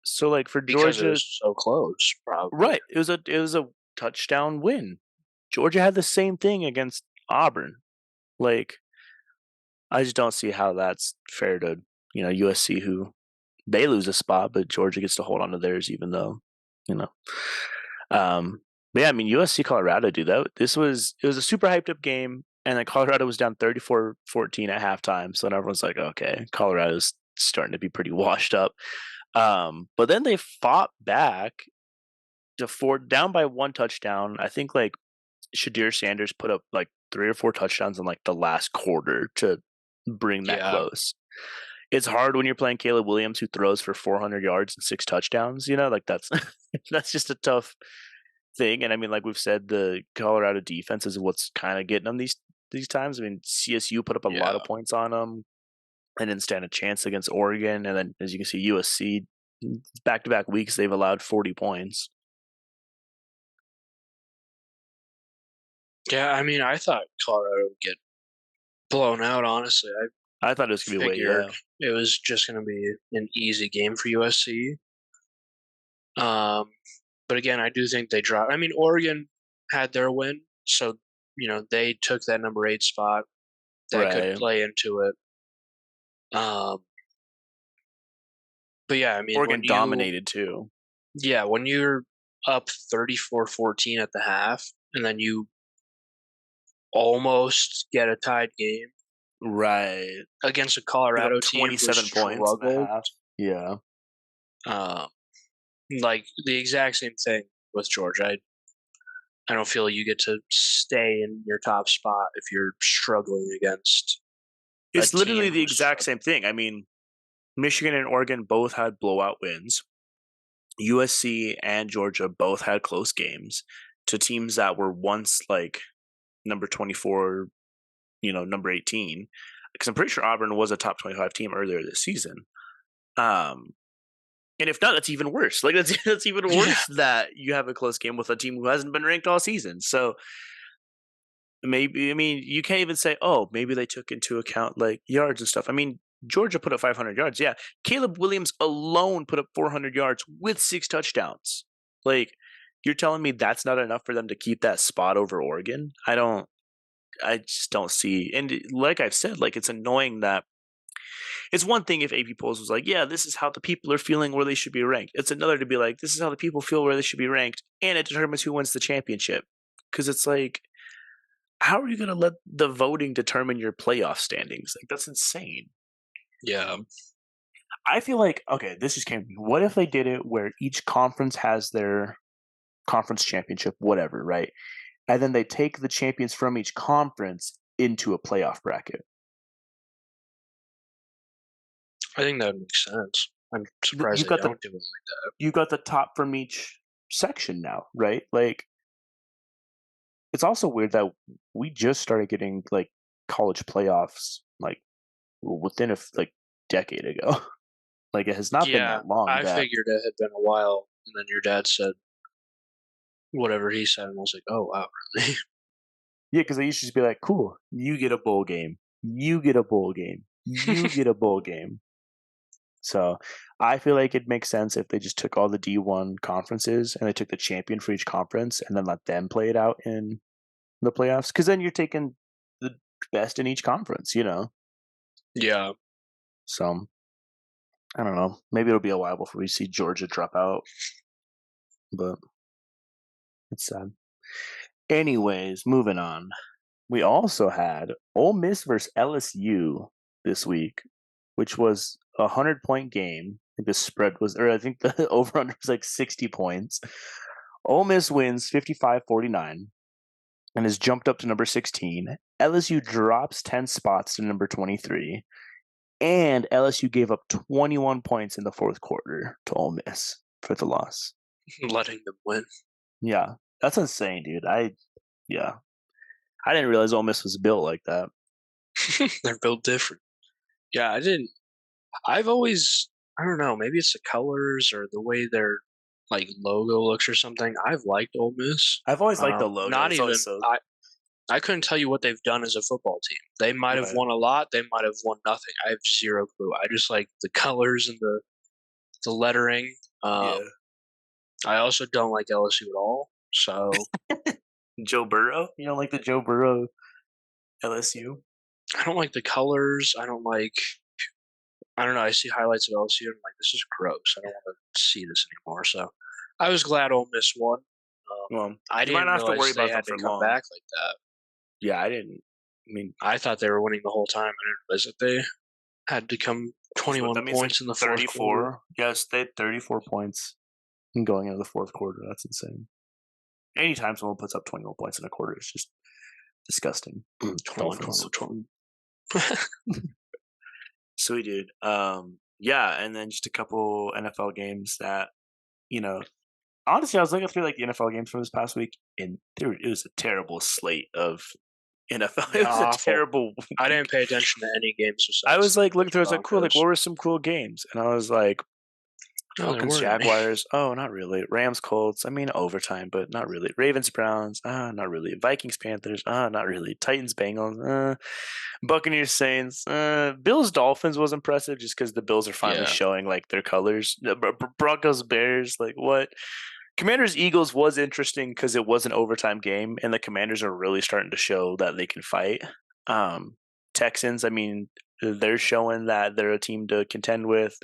So, like for Because it Georgia, was so close, probably. right? It was a touchdown win. Georgia had the same thing against Auburn. Like, I just don't see how that's fair to USC, who they lose a spot, but Georgia gets to hold on to theirs, even though you know. Um, but yeah, I mean USC Colorado, dude. It was a super hyped up game, and then Colorado was down 34-14 at halftime. So then everyone's like, okay, Colorado's starting to be pretty washed up. But then they fought back to down by 1 touchdown. I think like Shadir Sanders put up like 3 or 4 touchdowns in like the last quarter to bring that Yeah, close. It's hard when you're playing Caleb Williams, who throws for 400 yards and 6 touchdowns. Like that's that's just a tough thing. And I mean, like we've said, the Colorado defense is what's kind of getting them these times. I mean, CSU put up a lot of yeah, points on them and didn't stand a chance against Oregon. And then, as you can see, USC back-to-back weeks they've allowed 40 points. yeah. I mean, I thought Colorado would get blown out. Honestly, I I thought it was gonna be way figured yeah. it was just going to be an easy game for USC. Um, but again, I do think they dropped. I mean, Oregon had their win, so they took that number 8 spot. That could Right. play into it. Um, but yeah, I mean, Oregon dominated too. when you're up 34-14 at the half, and then you almost get a tied game Right. against a Give up Colorado team who 27 points in a struggled. half. Yeah. Um, like the exact same thing with Georgia. I don't feel you get to stay in your top spot if you're struggling against a It's literally team the who's exact struggling. same thing. I mean, Michigan and Oregon both had blowout wins. USC and Georgia both had close games to teams that were once like number 24, number 18. because I'm pretty sure Auburn was a top 25 team earlier this season. Um, and if not, that's even worse. Like that's even Yeah. worse that you have a close game with a team who hasn't been ranked all season. So maybe, I mean, you can't even say, oh, maybe they took into account like yards and stuff. I mean, Georgia put up 500 yards. Yeah. Caleb Williams alone put up 400 yards with 6 touchdowns. Like, you're telling me that's not enough for them to keep that spot over Oregon? I just don't see. And like I've said, like, it's annoying that it's one thing if AP Polls was like, yeah, this is how the people are feeling where they should be ranked. It's another to be like, this is how the people feel where they should be ranked. And it determines who wins the championship. Because it's like, how are you going to let the voting determine your playoff standings? Like, that's insane. Yeah. I feel like, okay, this just came to me. What if they did it where each conference has their conference championship, whatever, right? And then they take the champions from each conference into a playoff bracket. I think that makes sense. I'm surprised You've they got the don't do it like you got the top from each section now, right? Like, it's also weird that we just started getting like college playoffs like within a like decade ago. Like, it has that. not been Yeah, that long I that figured it had been a while, and then your dad said whatever he said, and I was like, oh wow, really? yeah, because they used to just be like, cool, you get a bowl game, you get a bowl game, you get a bowl game. So I feel like it makes sense if they just took all the D1 conferences and they took the champion for each conference and then let them play it out in the playoffs. Because then you're taking the best in each conference, you know? Yeah. So I don't know. Maybe it'll be a while before we see Georgia drop out, but it's sad. Anyways, moving on. We also had Ole Miss versus LSU this week, which was 100-point game. I think the spread was, or I think the over under was like 60 points. Ole Miss wins 55-49 and has jumped up to number 16. LSU drops 10 spots to number 23. And LSU gave up 21 points in the fourth quarter to Ole Miss for the loss. Letting them win. Yeah, that's insane, dude. Yeah, I didn't realize Ole Miss was built like that. They're built different. Yeah, I didn't. I've always, I don't know, maybe it's the colors or the way their like logo looks or something. I've liked Ole Miss. I've always liked the logo. Not It's even always so I couldn't tell you what they've done as a football team. They might have right. won a lot. They might have won nothing. I have zero clue. I just like the colors and the lettering. Um, Yeah. I also don't like LSU at all. So Joe Burrow? You don't like the Joe Burrow LSU? I don't like the colors. I don't like. I don't know. I see highlights of LSU and I'm like, this is gross. I don't want to see this anymore. So I was glad Ole Miss won. Well, I you might didn't not have to worry realize they about them had to for come long. back like that. Yeah, I didn't. I mean, I thought they were winning the whole time. I didn't realize that they had to come so 21 that means like points in the fourth quarter. 34. Yes, they had 34 points going into the fourth quarter. That's insane. Anytime someone puts up 21 points in a quarter, it's just disgusting. 21, Dolphins. 21, 21. Sweet dude. Yeah, and then just a couple NFL games that, you know, honestly, I was looking through like the NFL games from this past week, and it was a terrible slate of NFL. It Yeah, was a awful. terrible I week. didn't pay attention to any games I besides was like the looking through, I was like, cool, like Broncos. what were some cool games? And I was like, No, there Falcons, weren't any. Jaguars. Oh, not really. Rams, Colts. I mean, overtime, but not really. Ravens, Browns. Not really. Vikings, Panthers. Not really. Titans, Bengals. Buccaneers, Saints. Bills, Dolphins was impressive just because the Bills are finally Yeah, showing like their colors. Broncos, Bears. Like what? Commanders, Eagles was interesting because it was an overtime game, and the Commanders are really starting to show that they can fight. Texans. I mean, they're showing that they're a team to contend with.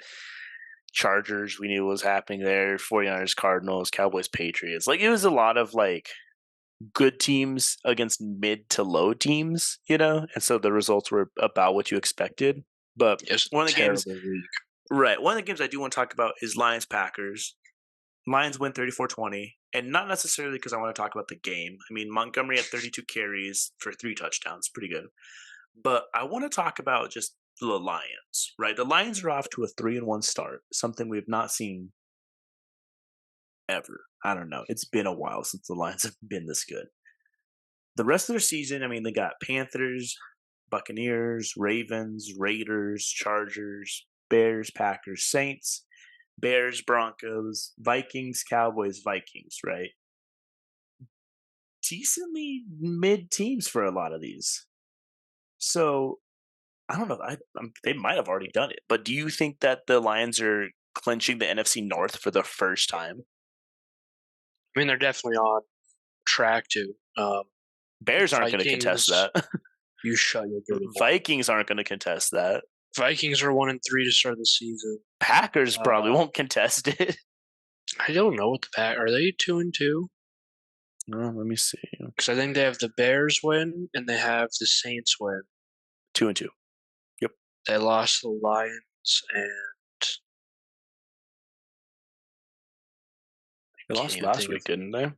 Chargers, we knew what was happening there. 49ers, Cardinals, Cowboys, Patriots. Like, it was a lot of like good teams against mid to low teams, you know? And so the results were about what you expected. But it was a one of the games, terrible week. right? One of the games I do want to talk about is Lions Packers. Lions win 34-20, and not necessarily because I want to talk about the game. I mean, Montgomery had 32 carries for 3 touchdowns, pretty good. But I want to talk about just the Lions, right? The Lions are off to a 3-1 start, something we've not seen ever. I don't know. It's been a while since the Lions have been this good. The rest of their season, I mean, they got Panthers, Buccaneers, Ravens, Raiders, Chargers, Bears, Packers, Saints, Bears, Broncos, Vikings, Cowboys, Vikings, right? Decently mid teams for a lot of these. So I don't know. They might have already done it, but do you think that the Lions are clinching the NFC North for the first time? I mean, they're definitely on track to. Bears aren't going to contest Vikings, that. you shut your dirty mouth. Vikings aren't going to contest that. Vikings are 1-3 to start the season. Packers probably won't contest it. I don't know what the Pack are. They 2-2? Let me see. Because I think they have the Bears win and they have the Saints win. 2-2. Yep. They lost the Lions and They lost last week, didn't they?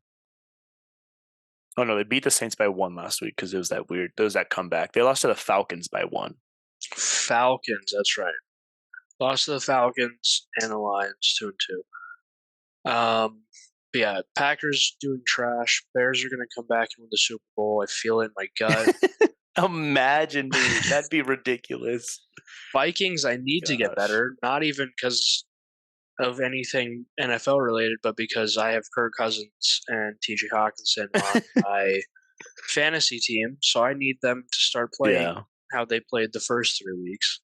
Oh no, they beat the Saints by 1 last week because it was that comeback. They lost to the Falcons by 1. Falcons. That's right. Lost to the Falcons and the Lions 2-2. But yeah, Packers doing trash. Bears are going to come back and win the Super Bowl. I feel it in my gut. Imagine, dude. That'd be ridiculous. Vikings, I need to get better. Not even because of anything NFL related, but because I have Kirk Cousins and TJ Hawkinson on my fantasy team. So I need them to start playing how they played the first 3 weeks.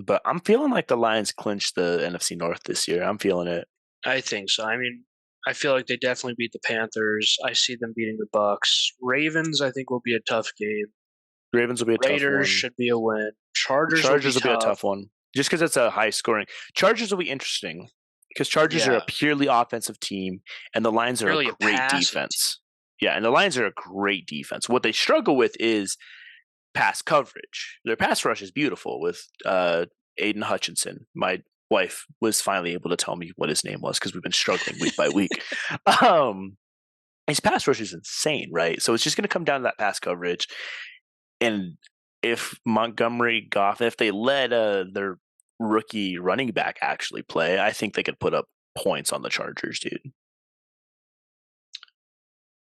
But I'm feeling like the Lions clinched the NFC North this year. I'm feeling it. I think so. I mean, I feel like they definitely beat the Panthers. I see them beating the Bucks. Ravens, I think, will be a tough game. Ravens will be a tough one. Raiders should be a win. Chargers will be a tough one. Just because it's a high scoring. Chargers will be interesting because Chargers are a purely offensive team, and the Lions are a great defense. Yeah, and the Lions are a great defense. What they struggle with is pass coverage. Their pass rush is beautiful with Aiden Hutchinson. My wife was finally able to tell me what his name was because we've been struggling week by week. His pass rush is insane, right? So it's just going to come down to that pass coverage. And if Montgomery Goff, if they let their rookie running back actually play, I think they could put up points on the Chargers, dude.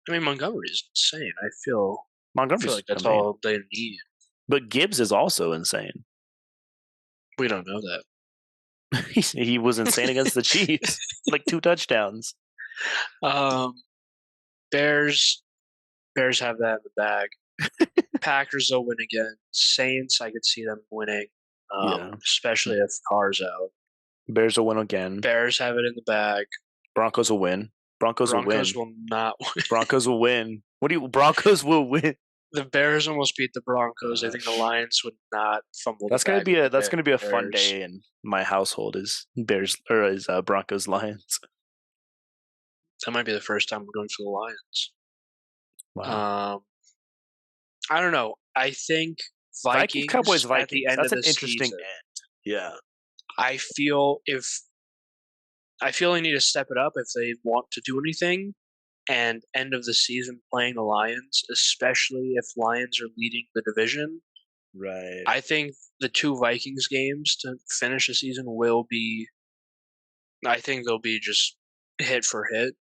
I mean, Montgomery's insane. I feel like that's all they need. But Gibbs is also insane. We don't know that. He was insane against the Chiefs, like 2 touchdowns. Bears have that in the bag. Packers will win again. Saints, I could see them winning, especially if Carr's out. Bears will win again. Bears have it in the bag. Broncos will win. Broncos will not win. Broncos will win. Broncos will win. The Bears almost beat the Broncos. I think the Lions would not fumble. That's gonna be a fun day in my household. Is Broncos Lions. That might be the first time we're going for the Lions. Wow. I don't know. I think Vikings Cowboys Vikings. At the end That's of an the interesting season, end. Yeah. I feel they need to step it up if they want to do anything. And end of the season playing the Lions, especially if Lions are leading the division. Right. I think the 2 Vikings games to finish the season will be. I think they'll be just hit for hit.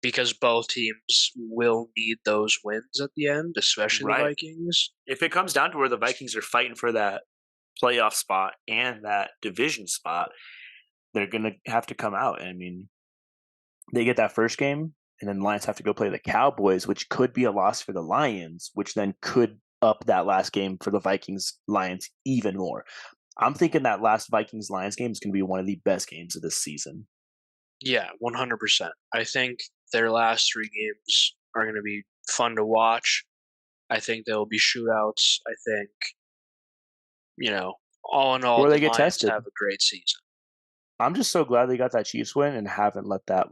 Because both teams will need those wins at the end, especially the Vikings. If it comes down to where the Vikings are fighting for that playoff spot and that division spot, they're going to have to come out. I mean, they get that first game, and then the Lions have to go play the Cowboys, which could be a loss for the Lions, which then could up that last game for the Vikings-Lions even more. I'm thinking that last Vikings-Lions game is going to be one of the best games of this season. Yeah, 100%. I think their last 3 games are going to be fun to watch. I think there will be shootouts. I think, all in all, the Lions have a great season. I'm just so glad they got that Chiefs win and haven't let that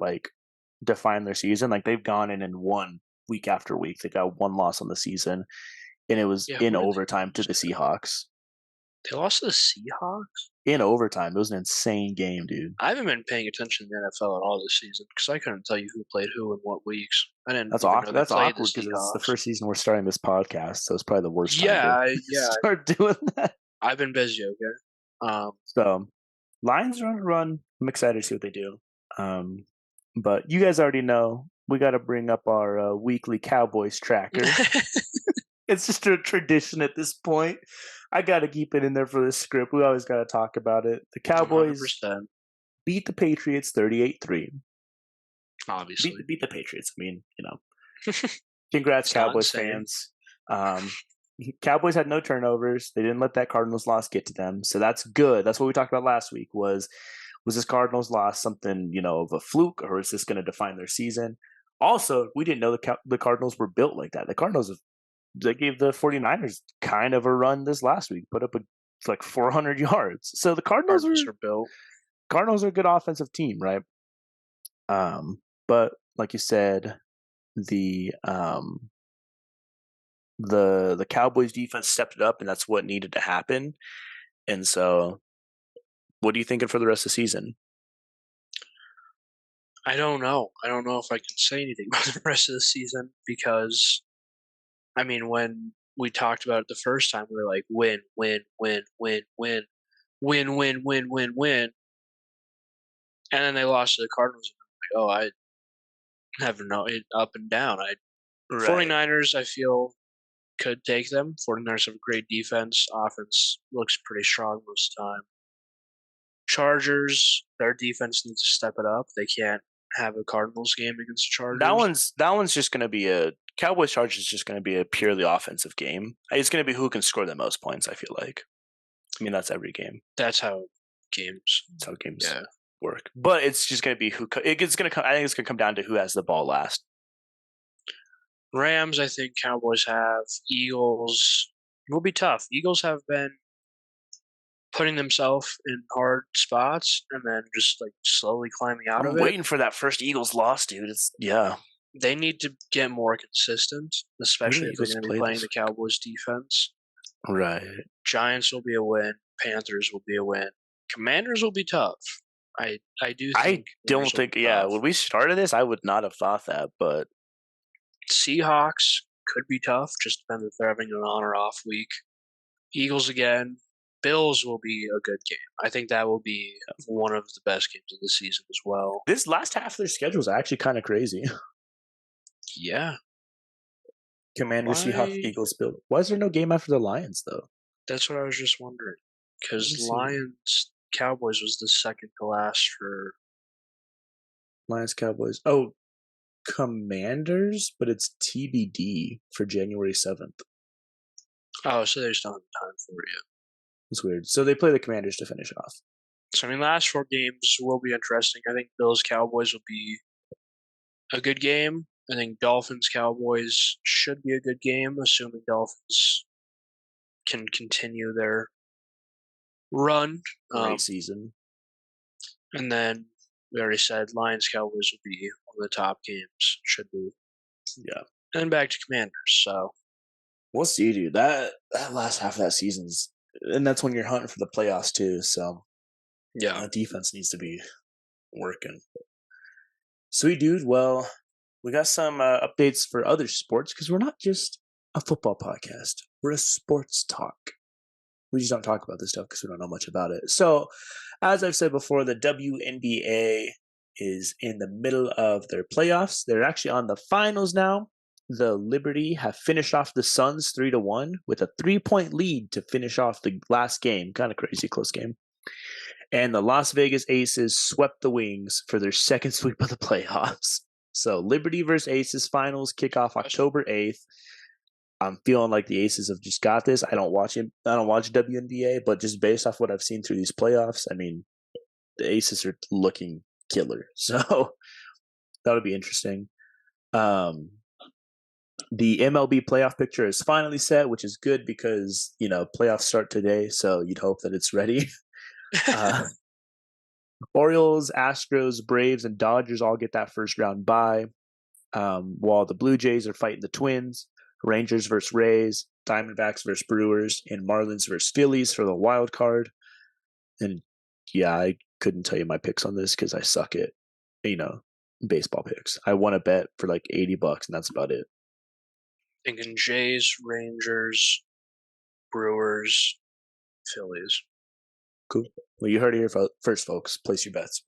define their season. Like they've gone in and won week after week. They got 1 loss on the season, and it was in overtime to the Seahawks. They lost to the Seahawks? In overtime. It was an insane game, dude. I haven't been paying attention to the NFL at all this season because I couldn't tell you who played who in what weeks. I didn't. That's awkward. That's awkward because it's the first season we're starting this podcast, so it's probably the worst time to start doing that. I've been busy, okay? So, Lions are on a run. I'm excited to see what they do. But you guys already know we got to bring up our weekly Cowboys tracker. It's just a tradition at this point. I got to keep it in there for the script. We always got to talk about it. The Cowboys 100%, beat the Patriots 38-3. Beat obviously. beat the Patriots. I mean, congrats, It's not Cowboys insane. fans. Um, Cowboys had no turnovers. They didn't let that Cardinals loss get to them, so that's good. That's what we talked about last week. Was this Cardinals loss something of a fluke, or is this going to define their season? Also, we didn't know the Cardinals were built like that. The Cardinals they gave the 49ers kind of a run this last week, put up like 400 yards. So the Cardinals are built. Cardinals are a good offensive team, right? But like you said, the the Cowboys defense stepped it up, and that's what needed to happen. And so, what are you thinking for the rest of the season? I don't know. I don't know if I can say anything about the rest of the season because, I mean, when we talked about it the first time, we were like, win, win, win, win, win, win, win, win, win, win. And then they lost to the Cardinals. And I'm like, oh, I have no it up and down. Right. 49ers, I feel, could take them. 49ers have a great defense. Offense looks pretty strong most of the time. Chargers, their defense needs to step it up. They can't have a Cardinals game against the Chargers. That one's just going to be a Cowboys Chargers is just going to be a purely offensive game. It's going to be who can score the most points. I feel like. I mean, that's every game. That's how games. That's how games Yeah. work. But it's just going to be who. It's going to come. I think it's going to come down to who has the ball last. Rams, I think Cowboys have. Eagles will be tough. Eagles have been putting themselves in hard spots and then just like slowly climbing out I'm of it. waiting for that first Eagles loss, dude. It's yeah. They need to get more consistent, Who do especially the if they're Eagles going to be play playing this the Cowboys defense. Right. Giants will be a win. Panthers will be a win. Commanders will be tough. I do I think don't Commanders will think. be Yeah, tough. when we started this, I would not have thought that. But Seahawks could be tough. Just depends if they're having an on or off week. Eagles again. Bills will be a good game. I think that will be one of the best games of the season as well. this last half of their schedule is actually kind of crazy. Yeah. Commanders, Seahawks, Why? Eagles, Bills. Why is there no game after the Lions though? That's what I was just wondering. Let Because me see. Lions Cowboys was the second to last for. Lions, Cowboys. Oh, Commanders, but it's TBD for January 7th. Oh, so they just don't have time for it yet. It's weird. So they play the Commanders to finish off. So I mean, last four games will be interesting. I think Bills Cowboys will be a good game. I think Dolphins Cowboys should be a good game, assuming Dolphins can continue their run. Great season. And then we already said Lions Cowboys will be one of the top games. Should be. Yeah. And then back to Commanders. So We'll see, dude. That last half of that season's, and that's when you're hunting for the playoffs too. So yeah, defense needs to be working. Sweet, dude. Well, we got some updates for other sports because we're not just a football podcast. We're a sports talk. We just don't talk about this stuff because we don't know much about it. So, as I've said before, the WNBA is in the middle of their playoffs. They're actually on the finals now. The Liberty have finished off the Suns 3-1 with a 3-point lead to finish off the last game. Kind of crazy close game. And the Las Vegas Aces swept the Wings for their second sweep of the playoffs. So Liberty versus Aces finals kick off October 8th. I'm feeling like the Aces have just got this. I don't watch WNBA, but just based off what I've seen through these playoffs, I mean, the Aces are looking killer. So that would be interesting. The MLB playoff picture is finally set, which is good because playoffs start today, so you'd hope that it's ready. Orioles, Astros, Braves, and Dodgers all get that first round bye, while the Blue Jays are fighting the Twins, Rangers versus Rays, Diamondbacks versus Brewers, and Marlins versus Phillies for the wild card. And yeah, I couldn't tell you my picks on this because I suck at baseball picks. I won a bet for like $80, and that's about it. thinking Jays, Rangers, Brewers, Phillies. Cool. Well, you heard it here first, folks. Place your bets.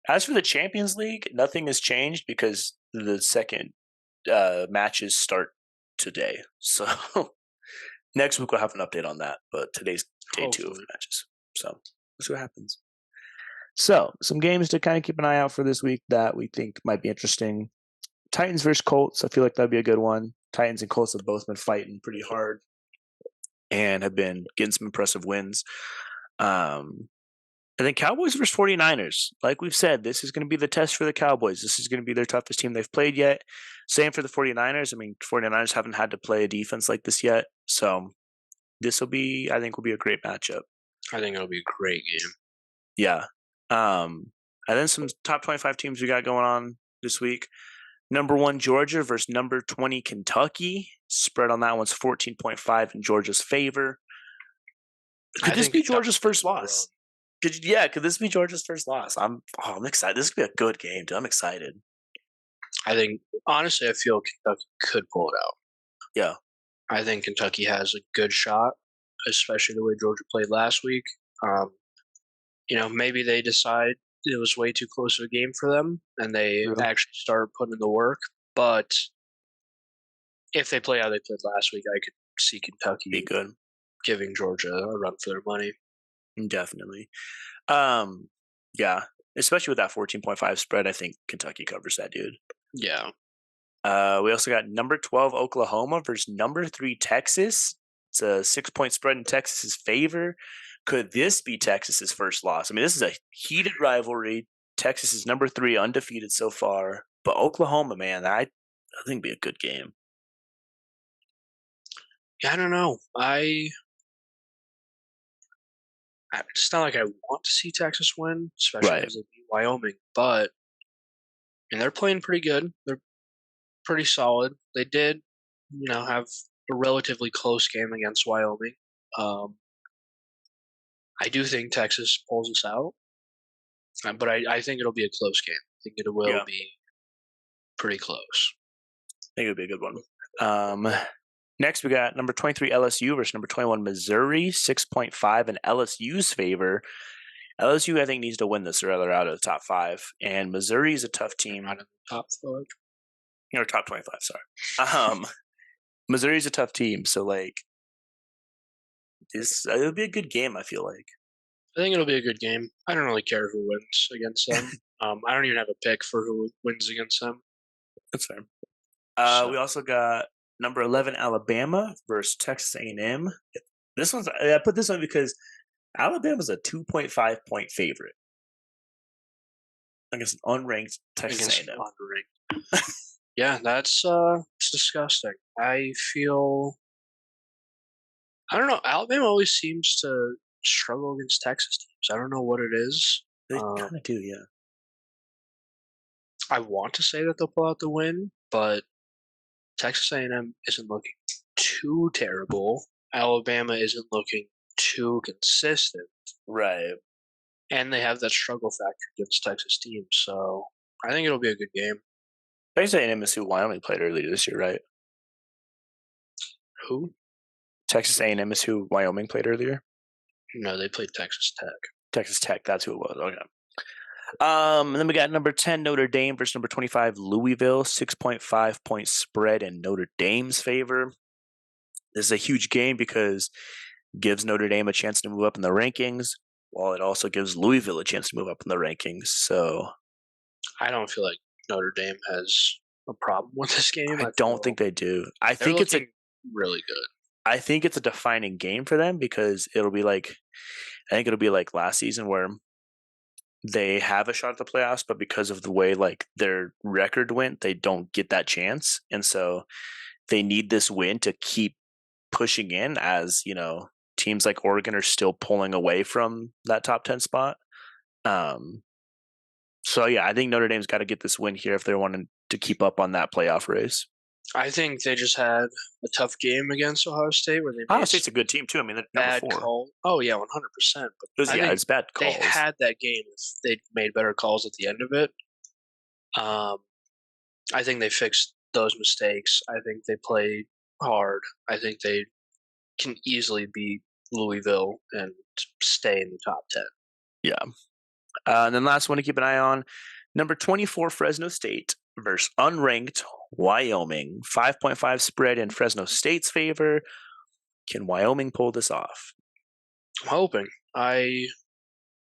As for the Champions League, nothing has changed because the second matches start today. So next week we'll have an update on that. But today's day 2 of the Hopefully. matches. So we'll see what happens. So some games to kind of keep an eye out for this week that we think might be interesting. Titans versus Colts. I feel like that'd be a good one. Titans and Colts have both been fighting pretty hard and have been getting some impressive wins. And then Cowboys versus 49ers. Like we've said, this is going to be the test for the Cowboys. This is going to be their toughest team they've played yet. Same for the 49ers. I mean, 49ers haven't had to play a defense like this yet. So this will be, I think, will be a great matchup. I think it'll be a great game. Yeah. And then some top 25 teams we got going on this week. Number 1, Georgia versus number 20, Kentucky. Spread on that one's 14.5 in Georgia's favor. Could this be Georgia's first loss? Could this be Georgia's first loss? I'm excited. This could be a good game, dude. I'm excited. I think, honestly, I feel Kentucky could pull it out. Yeah. I think Kentucky has a good shot, especially the way Georgia played last week. Maybe they decide it was way too close of a game for them, and they actually start putting in the work. But if they play how they played last week, I could see Kentucky be good, giving Georgia a run for their money. Definitely. Yeah, especially with that 14.5 spread, I think Kentucky covers that, dude. Yeah. We also got number 12 Oklahoma versus number 3 Texas. It's a 6-point spread in Texas's favor. Could this be Texas's first loss? I mean, this is a heated rivalry. Texas is number 3, undefeated so far. But Oklahoma, man, I think it'd be a good game. Yeah, I don't know. It's not like I want to see Texas win, especially because they beat Wyoming. But they're playing pretty good. They're pretty solid. They did, have a relatively close game against Wyoming. I do think Texas pulls us out, but I think it'll be a close game. I think it will be pretty close. I think it'll be a good one. Next, we got number 23 LSU versus number 21 Missouri, 6.5 in LSU's favor. LSU, I think, needs to win this or they're out of the top 5. And Missouri is a tough team. Out of the top 5? Or top 25, sorry. Missouri is a tough team, so, it'll be a good game, I feel like. I think it'll be a good game. I don't really care who wins against them. I don't even have a pick for who wins against them. That's fair. We also got number 11 Alabama versus Texas A&M. I put this one because Alabama's a 2.5 point favorite against an unranked Texas A&M. Unranked. Yeah, that's it's disgusting. I don't know. Alabama always seems to struggle against Texas teams. I don't know what it is. They kind of do, yeah. I want to say that they'll pull out the win, but Texas A&M isn't looking too terrible. Alabama isn't looking too consistent. Right. And they have that struggle factor against Texas teams, so I think it'll be a good game. Texas A&M is who Wyoming played earlier this year, right? Who? Texas A&M is who Wyoming played earlier? No, they played Texas Tech. Texas Tech, that's who it was. Okay. And then we got number 10 Notre Dame versus number 25 Louisville, 6.5 point spread in Notre Dame's favor. This is a huge game because it gives Notre Dame a chance to move up in the rankings, while it also gives Louisville a chance to move up in the rankings. So I don't feel like Notre Dame has a problem with this game. I don't think they do. I think it's really good. I think it's a defining game for them because I think it'll be like last season where they have a shot at the playoffs, but because of the way their record went, they don't get that chance. And so they need this win to keep pushing in as, teams like Oregon are still pulling away from that top 10 spot. So yeah, I think Notre Dame's got to get this win here if they're wanting to keep up on that playoff race. I think they just had a tough game against Ohio State where they Ohio State's a good team too. I mean, they're number 4. Call. Oh yeah, 100%. But it's bad calls. They had that game if they made better calls at the end of it. I think they fixed those mistakes. I think they played hard. I think they can easily beat Louisville and stay in the top 10. Yeah. And then last one to keep an eye on, number 24 Fresno State versus unranked Wyoming. 5.5 spread in Fresno State's favor. Can Wyoming pull this off? I'm hoping. I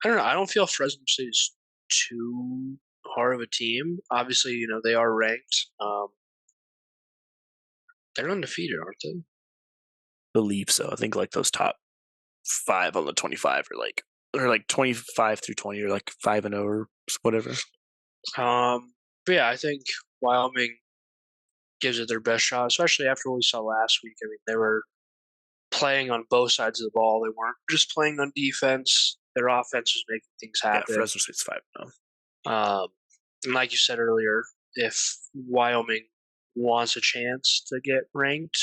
don't know. I don't feel Fresno State is too hard of a team. Obviously, they are ranked. They're undefeated, aren't they? Believe so. I think like those top five on the 25 or like 25 through 20 or like 5-0 or whatever. But yeah, I think Wyoming gives it their best shot, especially after what we saw last week. I mean, they were playing on both sides of the ball. They weren't just playing on defense. Their offense was making things Yeah, happen. Fresno State's 5-0. And like you said earlier, if Wyoming wants a chance to get ranked,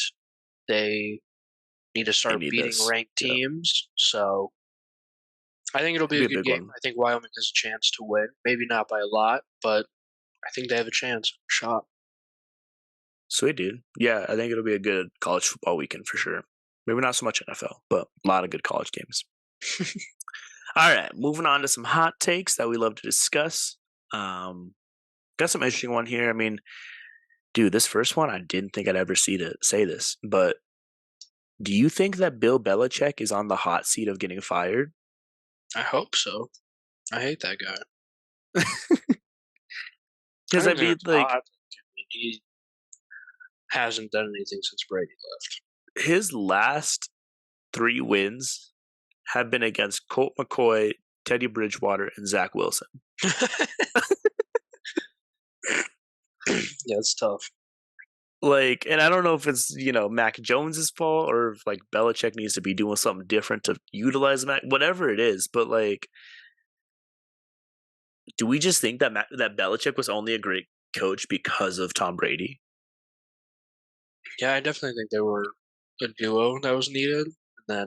they need to They start need beating this. ranked Yeah. teams. So I think it'll be Be a a good big game. one. I think Wyoming has a chance to win. Maybe not by a lot, but I think they have a chance, shot. Sweet, dude. Yeah, I think it'll be a good college football weekend for sure. Maybe not so much NFL, but a lot of good college games. All right, moving on to some hot takes that we love to discuss. Got some interesting one here. I mean, dude, this first one, I didn't think I'd ever say this, but do you think that Bill Belichick is on the hot seat of getting fired? I hope so. I hate that guy. I Because I don't think mean, it's like, hot. He hasn't done anything since Brady his last 3 wins have been against Colt McCoy, Teddy Bridgewater, and Zach Wilson. left. Yeah, it's tough. Like, and I don't know if it's Mac Jones's fault or if like Belichick needs to be doing something different to utilize Mac, whatever it is. But like, do we just think that that Belichick was only a great coach because of Tom Brady? Yeah, I definitely think they were a duo that was needed. And then,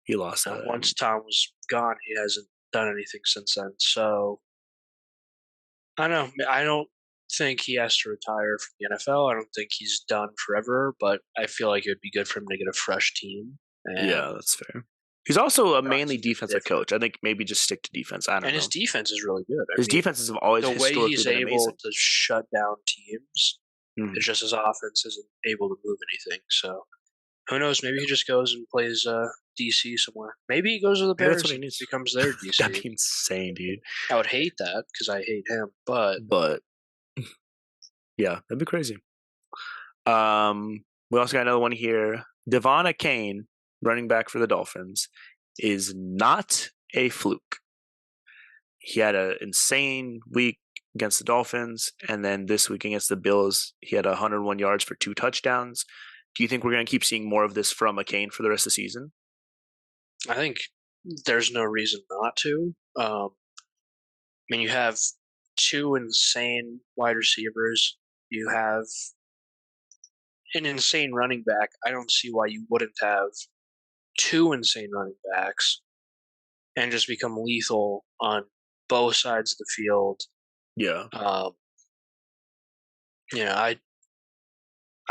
He lost that. once Tom was gone, he hasn't done anything since then. So I don't know. I don't think he has to retire from the NFL. I don't think he's done forever, but I feel like it would be good for him to get a fresh team and Yeah, that's fair. He's also a try mainly something defensive different. coach. I think maybe just stick to defense. I don't And his know. defense is really good. I His mean, defenses have always the way historically he's been able amazing. to shut down teams, Mhm. it's just his offense isn't able to move anything. So who knows? Maybe he just goes and plays DC somewhere. Maybe he goes to the Maybe that's what Bears he and needs. becomes their That'd DC. be insane, dude. I would hate that because I hate him, but But yeah, that'd be crazy. We also got another one here. Devon Achane, running back for the Dolphins, is not a fluke. He had an insane week against the Dolphins, and then this week against the Bills, he had 101 yards for 2 touchdowns. Do you think we're going to keep seeing more of this from Achane for the rest of the season? I think there's no reason not to. I mean, you have two insane wide receivers. You have an insane running back. I don't see why you wouldn't have two insane running backs and just become lethal on both sides of the field. Yeah. Um,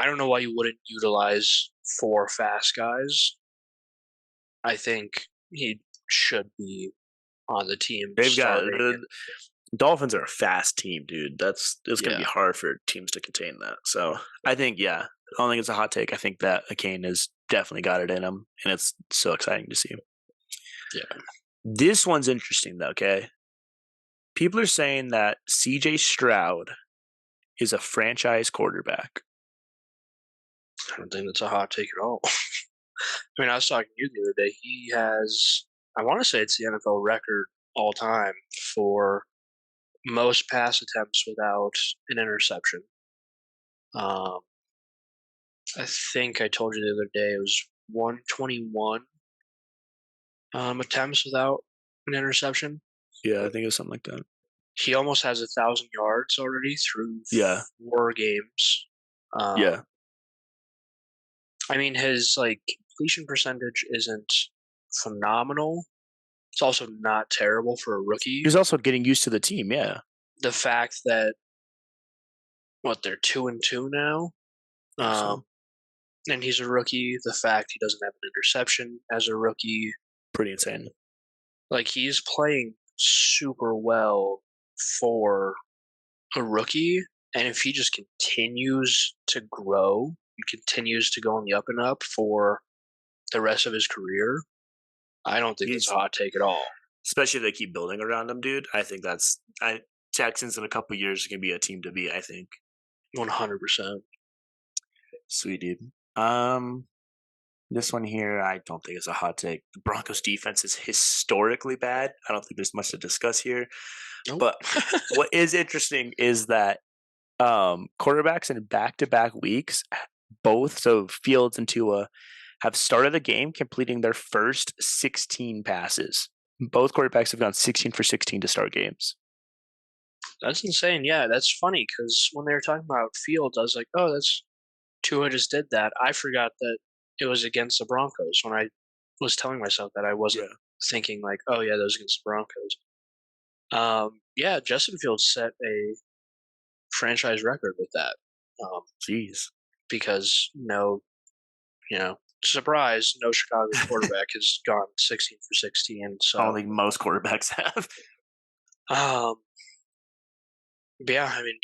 I don't know why you wouldn't utilize four fast guys. I think he should be on the team They've got starting. the Dolphins are a fast team, dude. It's going to be Yeah, hard for teams to contain that. So I think, yeah, I don't think it's a hot take. I think that Achane has definitely got it in him, and it's so exciting to see. yeah. This one's interesting, though, okay? People are saying that CJ Stroud is a franchise quarterback. I don't think that's a hot take at all. I mean, I was talking to you the other day. He has, I want to say it's the NFL record all time for most pass attempts without an interception. Um, I think I told you the other day it was 121 attempts without an interception. Yeah, I think it's something like that. He almost has 1,000 yards already through Yeah, 4 games. yeah. I mean, his completion percentage isn't phenomenal. It's also not terrible for a rookie. He's also getting used to the team. Yeah, The fact that they're 2-2 now, I think um, so. and he's a rookie. The fact he doesn't have an interception as a rookie, Pretty insane. he's playing super well for a rookie, and if he just continues to grow, he continues to go on the up and up for the rest of his career, I don't think that's a He's hot take at all. especially if they keep building around him, dude. I think Texans in a couple years can be a team to beat. I think. 100%. Sweet dude. This one here, I don't think it's a hot take. The Broncos defense is historically bad. I don't think there's much to discuss here. Nope. But what is interesting is that quarterbacks in back-to-back weeks, both so Fields and Tua have started the game completing their first 16 passes. Both quarterbacks have gone 16 for 16 to start games. That's insane. Yeah, that's funny because when they were talking about Fields, I was like, oh, that's Tua just did that. I forgot that it was against the Broncos when I was telling myself that I wasn't Yeah. thinking like, oh yeah, that was against the Broncos. Yeah, Justin Fields set a franchise record with that. Um, Jeez. because surprise, no Chicago quarterback has gone 16 for 16. I don't So, think most quarterbacks have. um, but yeah, I mean,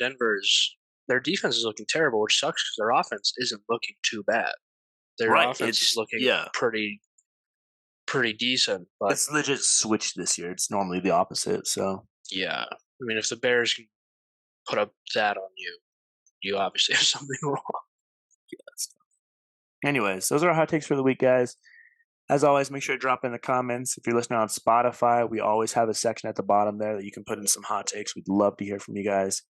their defense is looking terrible, which sucks because their offense isn't looking too bad. Their Right. offense is It's looking yeah. pretty decent, but It's legit switched this year. It's normally the opposite. So yeah, I mean, if the Bears can put up that on you, you obviously have something wrong. yeah, that's tough. Anyways, those are our hot takes for the week, guys. As always, make sure to drop in the comments. If you're listening on Spotify, we always have a section at the bottom there that you can put in some hot takes. We'd love to hear from you guys.